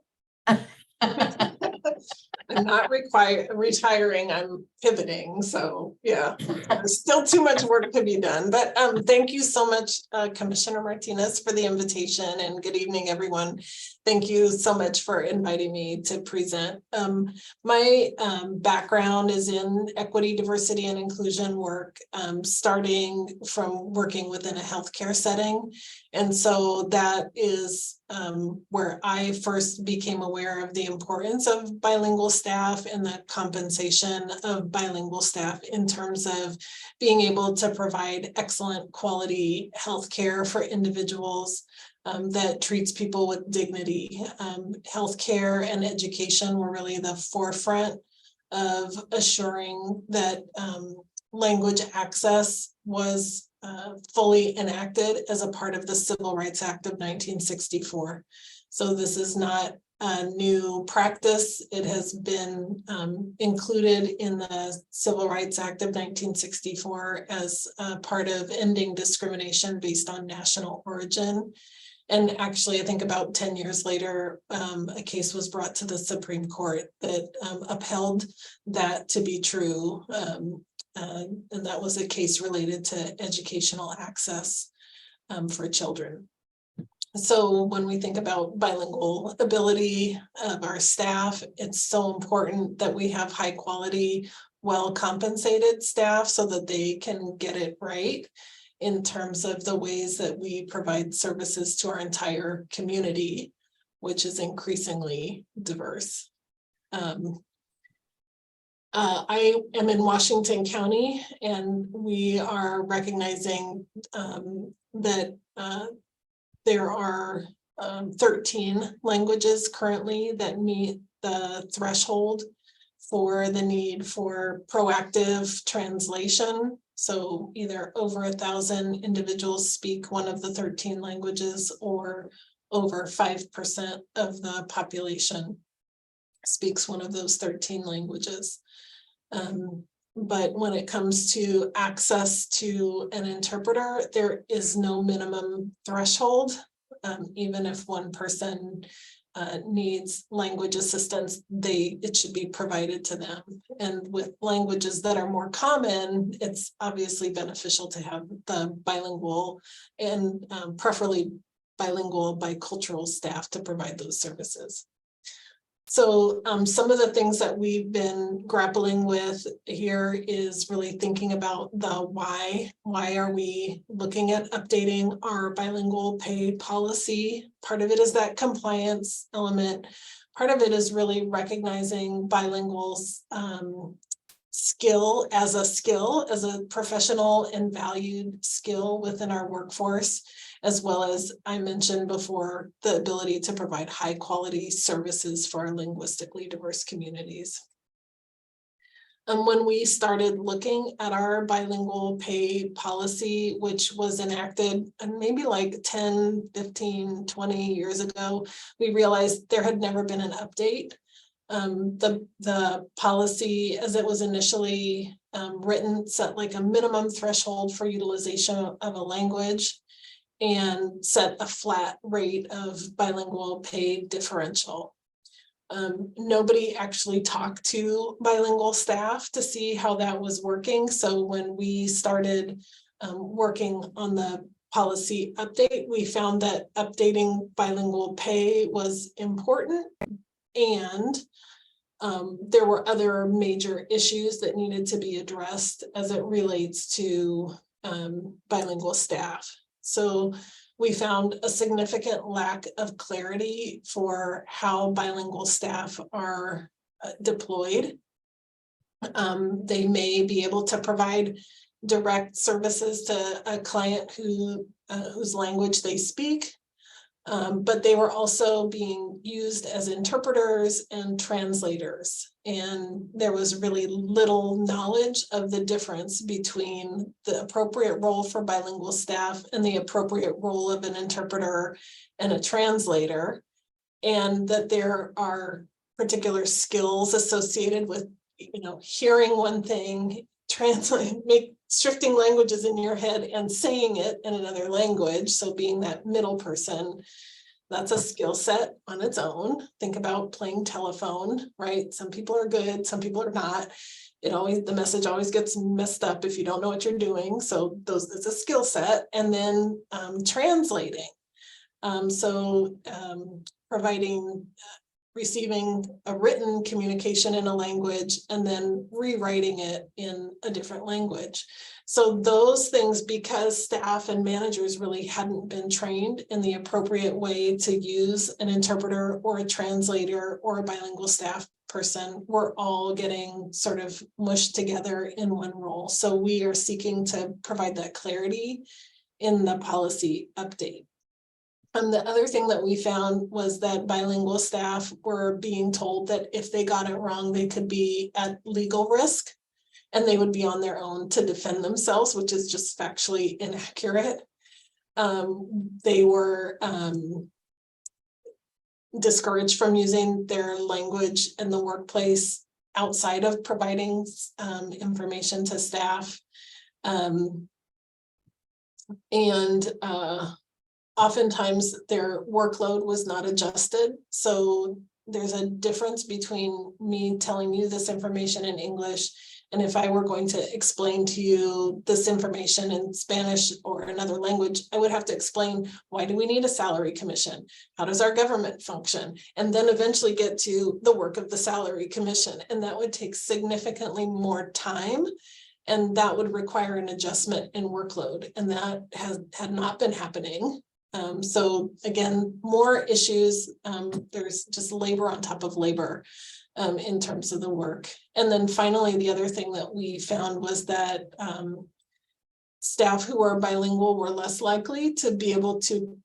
I'm not retiring, I'm pivoting. So yeah, there's still too much work to be done. But thank you so much, Commissioner Martinez, for the invitation, and good evening, everyone. Thank you so much for inviting me to present. My background is in equity, diversity, and inclusion work, starting from working within a healthcare setting. And so that is where I first became aware of the importance of bilingual staff and the compensation of bilingual staff in terms of being able to provide excellent quality healthcare for individuals that treats people with dignity. Healthcare and education were really the forefront of assuring that language access was fully enacted as a part of the Civil Rights Act of 1964. So this is not a new practice. It has been included in the Civil Rights Act of 1964 as a part of ending discrimination based on national origin. And actually, I think about 10 years later, a case was brought to the Supreme Court that upheld that to be true. And that was a case related to educational access for children. So when we think about bilingual ability of our staff, it's so important that we have high quality, well compensated staff so that they can get it right in terms of the ways that we provide services to our entire community, which is increasingly diverse. I am in Washington County, and we are recognizing that there are 13 languages currently that meet the threshold for the need for proactive translation. So either over 1,000 individuals speak one of the 13 languages, or over 5% of the population speaks one of those 13 languages. But when it comes to access to an interpreter, there is no minimum threshold. Even if one person needs language assistance, it should be provided to them. And with languages that are more common, it's obviously beneficial to have the bilingual and preferably bilingual bicultural staff to provide those services. So some of the things that we've been grappling with here is really thinking about the why. Why are we looking at updating our bilingual pay policy? Part of it is that compliance element. Part of it is really recognizing bilingual skill, as a professional and valued skill within our workforce, as well as I mentioned before, the ability to provide high quality services for our linguistically diverse communities. And when we started looking at our bilingual pay policy, which was enacted maybe like 10, 15, 20 years ago, we realized there had never been an update. The policy, as it was initially written, set like a minimum threshold for utilization of a language and set a flat rate of bilingual pay differential. Nobody actually talked to bilingual staff to see how that was working. So when we started working on the policy update, we found that updating bilingual pay was important, and there were other major issues that needed to be addressed as it relates to bilingual staff. So we found a significant lack of clarity for how bilingual staff are deployed. They may be able to provide direct services to a client whose language they speak, but they were also being used as interpreters and translators. And there was really little knowledge of the difference between the appropriate role for bilingual staff and the appropriate role of an interpreter and a translator. And that there are particular skills associated with, hearing one thing, shifting languages in your head and saying it in another language. So being that middle person, that's a skill set on its own. Think about playing telephone, right? Some people are good, some people are not. The message always gets messed up if you don't know what you're doing. So it's a skill set. And then translating. Receiving a written communication in a language and then rewriting it in a different language. So those things, because staff and managers really hadn't been trained in the appropriate way to use an interpreter or a translator or a bilingual staff person, we're all getting sort of mushed together in one role. So we are seeking to provide that clarity in the policy update. The other thing that we found was that bilingual staff were being told that if they got it wrong, they could be at legal risk and they would be on their own to defend themselves, which is just factually inaccurate. They were discouraged from using their language in the workplace outside of providing information to staff. oftentimes their workload was not adjusted. So there's a difference between me telling you this information in English and if I were going to explain to you this information in Spanish or another language, I would have to explain, why do we need a salary commission? How does our government function? And then eventually get to the work of the salary commission. And that would take significantly more time. And that would require an adjustment in workload. And that had not been happening. So again, more issues. There's just labor on top of labor. In terms of the work. And then finally, the other thing that we found was that staff who are bilingual were less likely to be able to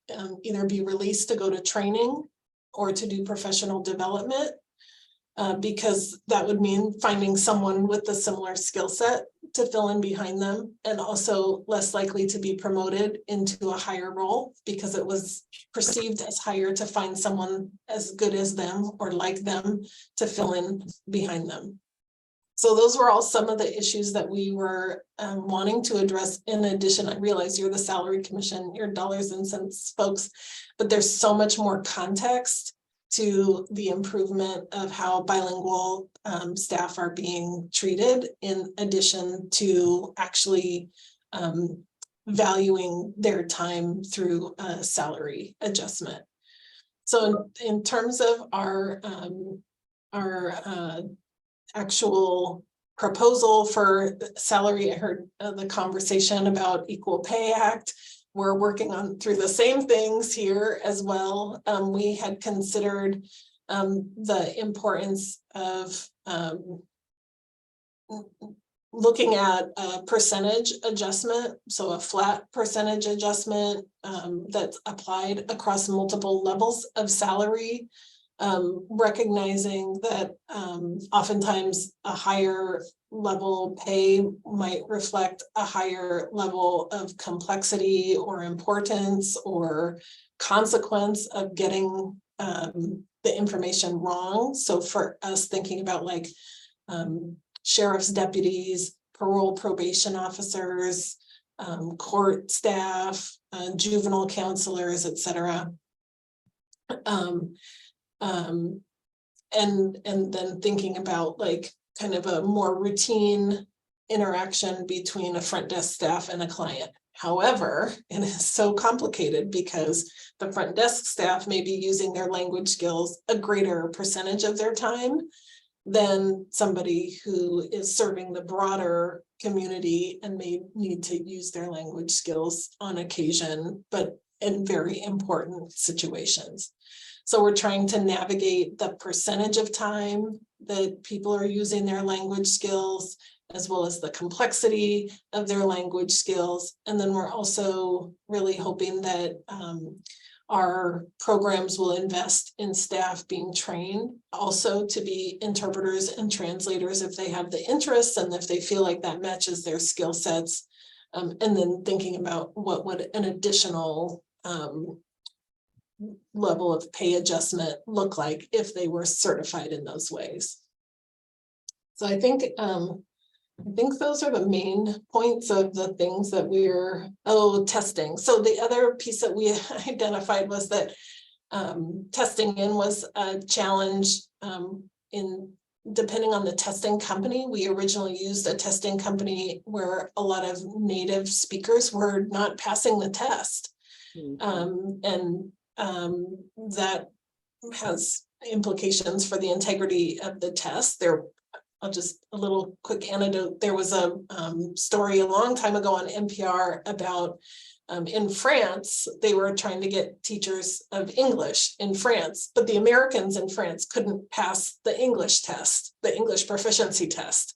either be released to go to training or to do professional development, because that would mean finding someone with a similar skill set to fill in behind them, and also less likely to be promoted into a higher role because it was perceived as higher to find someone as good as them or like them to fill in behind them. So those were all some of the issues that we were wanting to address. In addition, I realize you're the salary commission, you're dollars and cents folks, but there's so much more context to the improvement of how bilingual staff are being treated, in addition to actually valuing their time through a salary adjustment. So in terms of our actual proposal for salary, I heard the conversation about Equal Pay Act. We're working on through the same things here as well. We had considered the importance of looking at a percentage adjustment, so a flat percentage adjustment that's applied across multiple levels of salary, recognizing that oftentimes a higher level pay might reflect a higher level of complexity or importance or consequence of getting the information wrong. So for us thinking about like sheriff's deputies, parole probation officers, court staff, juvenile counselors, et cetera. And then thinking about like kind of a more routine interaction between a front desk staff and a client. However, it is so complicated because the front desk staff may be using their language skills a greater percentage of their time than somebody who is serving the broader community and may need to use their language skills on occasion, but in very important situations. So we're trying to navigate the percentage of time that people are using their language skills, as well as the complexity of their language skills. And then we're also really hoping that our programs will invest in staff being trained also to be interpreters and translators if they have the interest and if they feel like that matches their skill sets. And then thinking about what would an additional level of pay adjustment look like if they were certified in those ways. So I think those are the main points of the things that we're testing. So the other piece that we identified was that testing in was a challenge in depending on the testing company. We originally used a testing company where a lot of native speakers were not passing the test. That has implications for the integrity of the test. I'll just a little quick anecdote. There was a story a long time ago on NPR about in France, they were trying to get teachers of English in France, but the Americans in France couldn't pass the English test, the English proficiency test.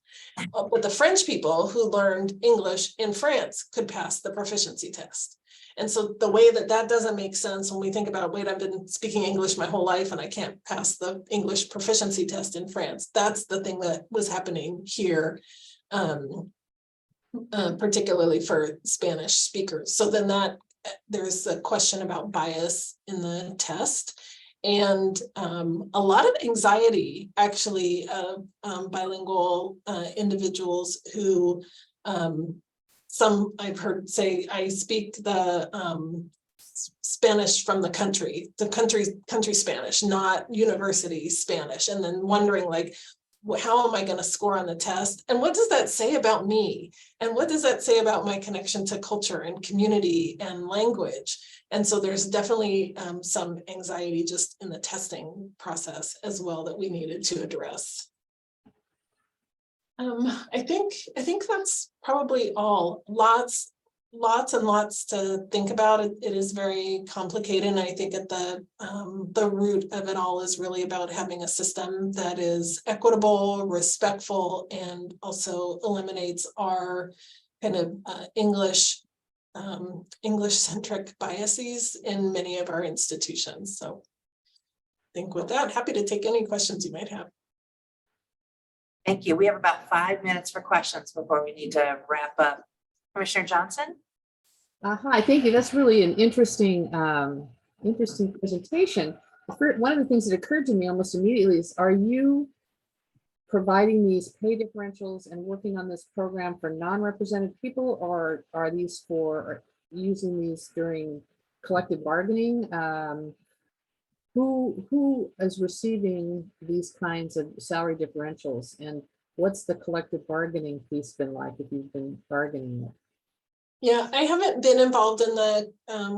But the French people who learned English in France could pass the proficiency test. And so the way that doesn't make sense when we think about, wait, I've been speaking English my whole life and I can't pass the English proficiency test in France. That's the thing that was happening here, particularly for Spanish speakers. So then there's a question about bias in the test. And a lot of anxiety actually of bilingual individuals who some I've heard say, I speak the Spanish from the country Spanish, not university Spanish, and then wondering like, how am I going to score on the test? And what does that say about me? And what does that say about my connection to culture and community and language? And so there's definitely some anxiety just in the testing process as well that we needed to address. I think that's probably all. Lots and lots to think about. It is very complicated, and I think at the root of it all is really about having a system that is equitable, respectful, and also eliminates our kind of English-centric biases in many of our institutions. So I think with that, happy to take any questions you might have. Thank you. We have about 5 minutes for questions before we need to wrap up. Commissioner Johnson? Hi, thank you. That's really an interesting, interesting presentation. One of the things that occurred to me almost immediately is, are you providing these pay differentials and working on this program for non-represented people, or are these for using these during collective bargaining? Who is receiving these kinds of salary differentials, and what's the collective bargaining piece been like if you've been bargaining it? Yeah, I haven't been involved in the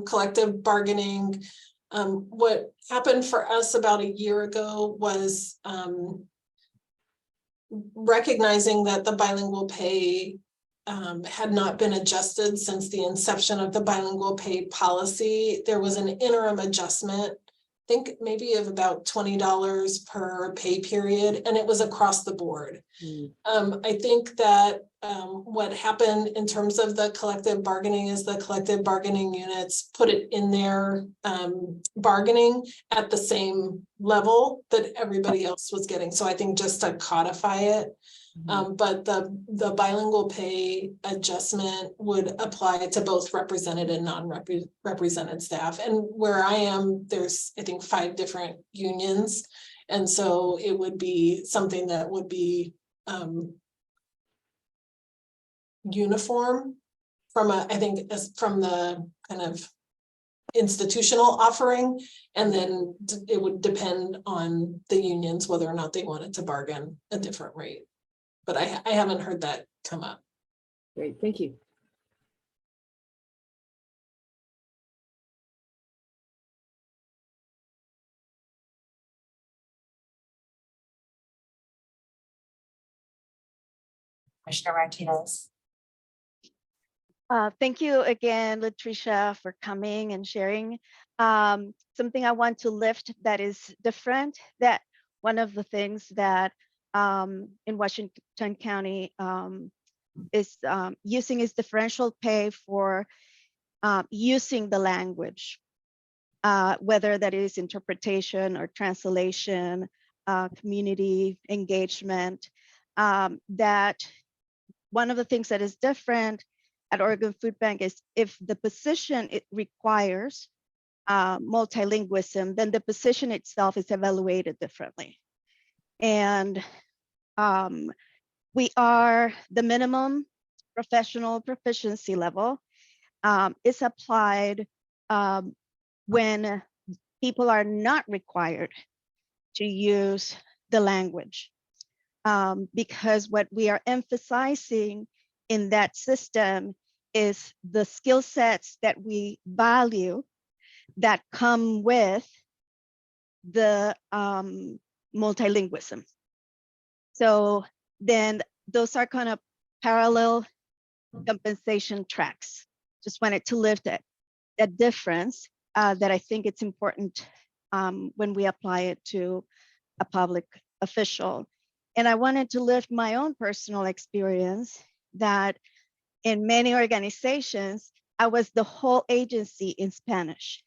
collective bargaining. What happened for us about a year ago was recognizing that the bilingual pay had not been adjusted since the inception of the bilingual pay policy. There was an interim adjustment, I think maybe of about $20 per pay period, and it was across the board. I think that what happened in terms of the collective bargaining is the collective bargaining units put it in their bargaining at the same level that everybody else was getting. So I think just to codify it, but the bilingual pay adjustment would apply to both represented and non-represented staff. And where I am, there's, I think, 5 different unions. And so it would be something that would be uniform from I think from the kind of institutional offering, and then it would depend on the unions whether or not they wanted to bargain a different rate. But I haven't heard that come up. Great, thank you. Commissioner Martinez? Thank you again, Latricia, for coming and sharing. Something I want to lift that is different, that one of the things that in Washington County is using is differential pay for using the language, whether that is interpretation or translation, community engagement. That one of the things that is different at Oregon Food Bank is if the position it requires multilingualism, then the position itself is evaluated differently. And we are the minimum professional proficiency level is applied when people are not required to use the language. Because what we are emphasizing in that system is the skill sets that we value that come with the multilingualism. So then those are kind of parallel compensation tracks. Just wanted to lift that difference that I think it's important when we apply it to a public official. And I wanted to lift my own personal experience that in many organizations, I was the whole agency in Spanish.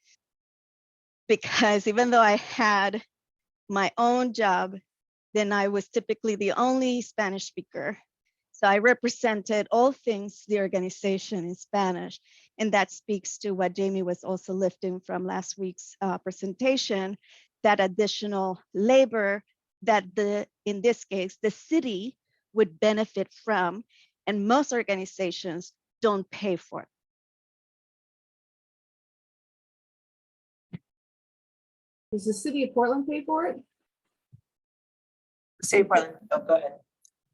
Because even though I had my own job, then I was typically the only Spanish speaker. So I represented all things the organization in Spanish. And that speaks to what Jamie was also lifting from last week's presentation, that additional labor that in this case, the city would benefit from, and most organizations don't pay for it. Does the city of Portland pay for it? City of Portland, oh, go ahead.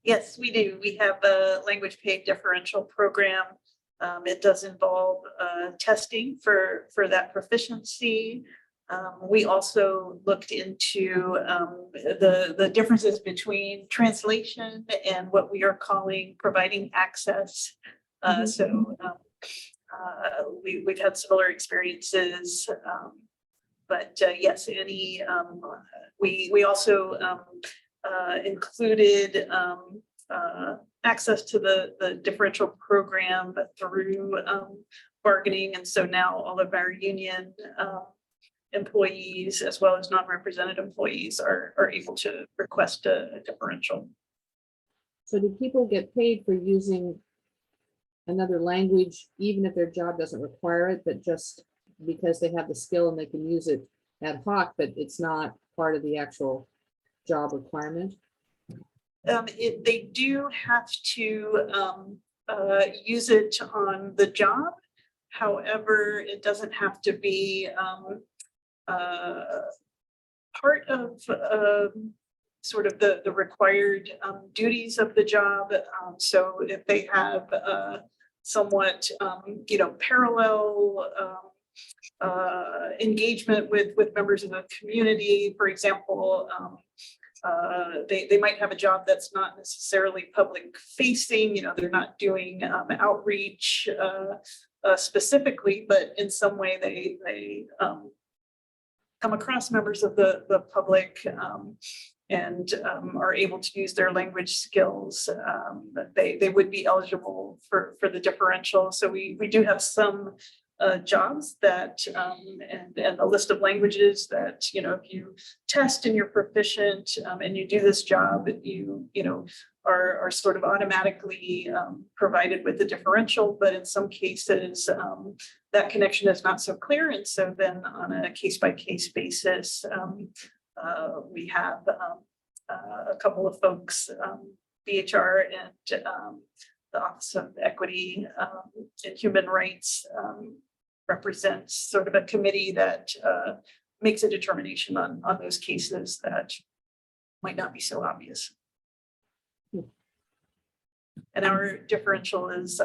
Yes, we do. We have a language pay differential program. It does involve testing for that proficiency. We also looked into the differences between translation and what we are calling providing access. We've had similar experiences. But yes, we also included access to the differential program through bargaining. And so now all of our union employees, as well as non-represented employees, are able to request a differential. So do people get paid for using another language, even if their job doesn't require it, but just because they have the skill and they can use it ad hoc, but it's not part of the actual job requirement? They do have to use it on the job. However, it doesn't have to be part of sort of the required duties of the job. So if they have somewhat, parallel engagement with members of the community, for example, they might have a job that's not necessarily public facing, they're not doing outreach specifically, but in some way they come across members of the public and are able to use their language skills, they would be eligible for the differential. So we do have some jobs that and a list of languages that, if you test and you're proficient and you do this job, you are sort of automatically provided with the differential, but in some cases that connection is not so clear. And so then on a case-by-case basis, we have a couple of folks, BHR and the Office of Equity and Human Rights represents sort of a committee that makes a determination on those cases that might not be so obvious. And our differential is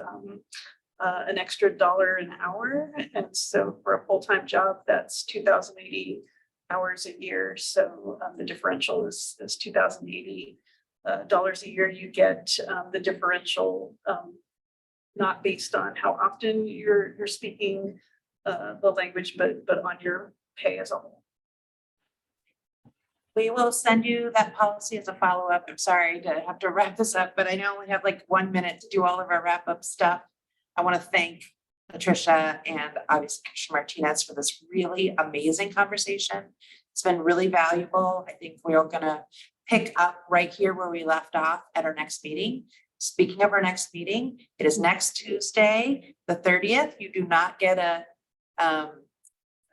an extra $1 an hour. And so for a full-time job, that's 2,080 hours a year. So the differential is $2,080 a year. You get the differential not based on how often you're speaking the language, but on your pay as a whole. We will send you that policy as a follow-up. I'm sorry to have to wrap this up, but I know we have like 1 minute to do all of our wrap-up stuff. I want to thank Patricia and obviously Commissioner Martinez for this really amazing conversation. It's been really valuable. I think we're going to pick up right here where we left off at our next meeting. Speaking of our next meeting, it is next Tuesday, the 30th. You do not get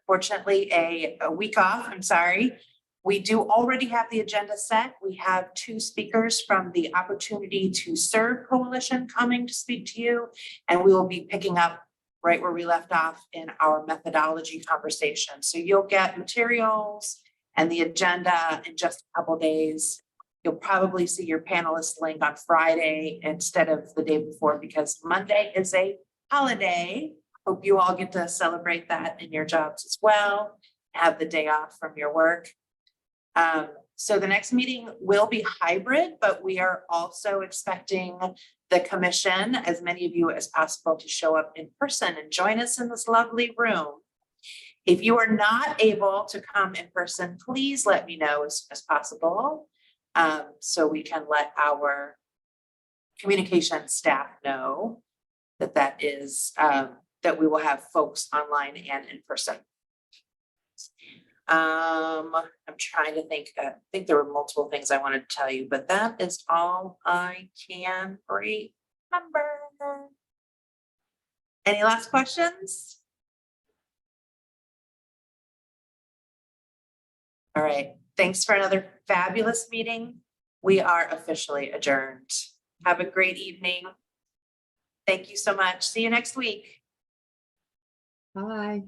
fortunately a week off. I'm sorry. We do already have the agenda set. We have 2 speakers from the Opportunity to Serve Coalition coming to speak to you, and we will be picking up right where we left off in our methodology conversation. So you'll get materials and the agenda in just a couple days. You'll probably see your panelist link on Friday instead of the day before because Monday is a holiday. Hope you all get to celebrate that in your jobs as well. Have the day off from your work. So the next meeting will be hybrid, but we are also expecting the commission, as many of you as possible, to show up in person and join us in this lovely room. If you are not able to come in person, please let me know as soon as possible. So we can let our communication staff know that is that we will have folks online and in person. I'm trying to think. I think there were multiple things I wanted to tell you, but that is all I can remember. Any last questions? All right. Thanks for another fabulous meeting. We are officially adjourned. Have a great evening. Thank you so much. See you next week. Bye.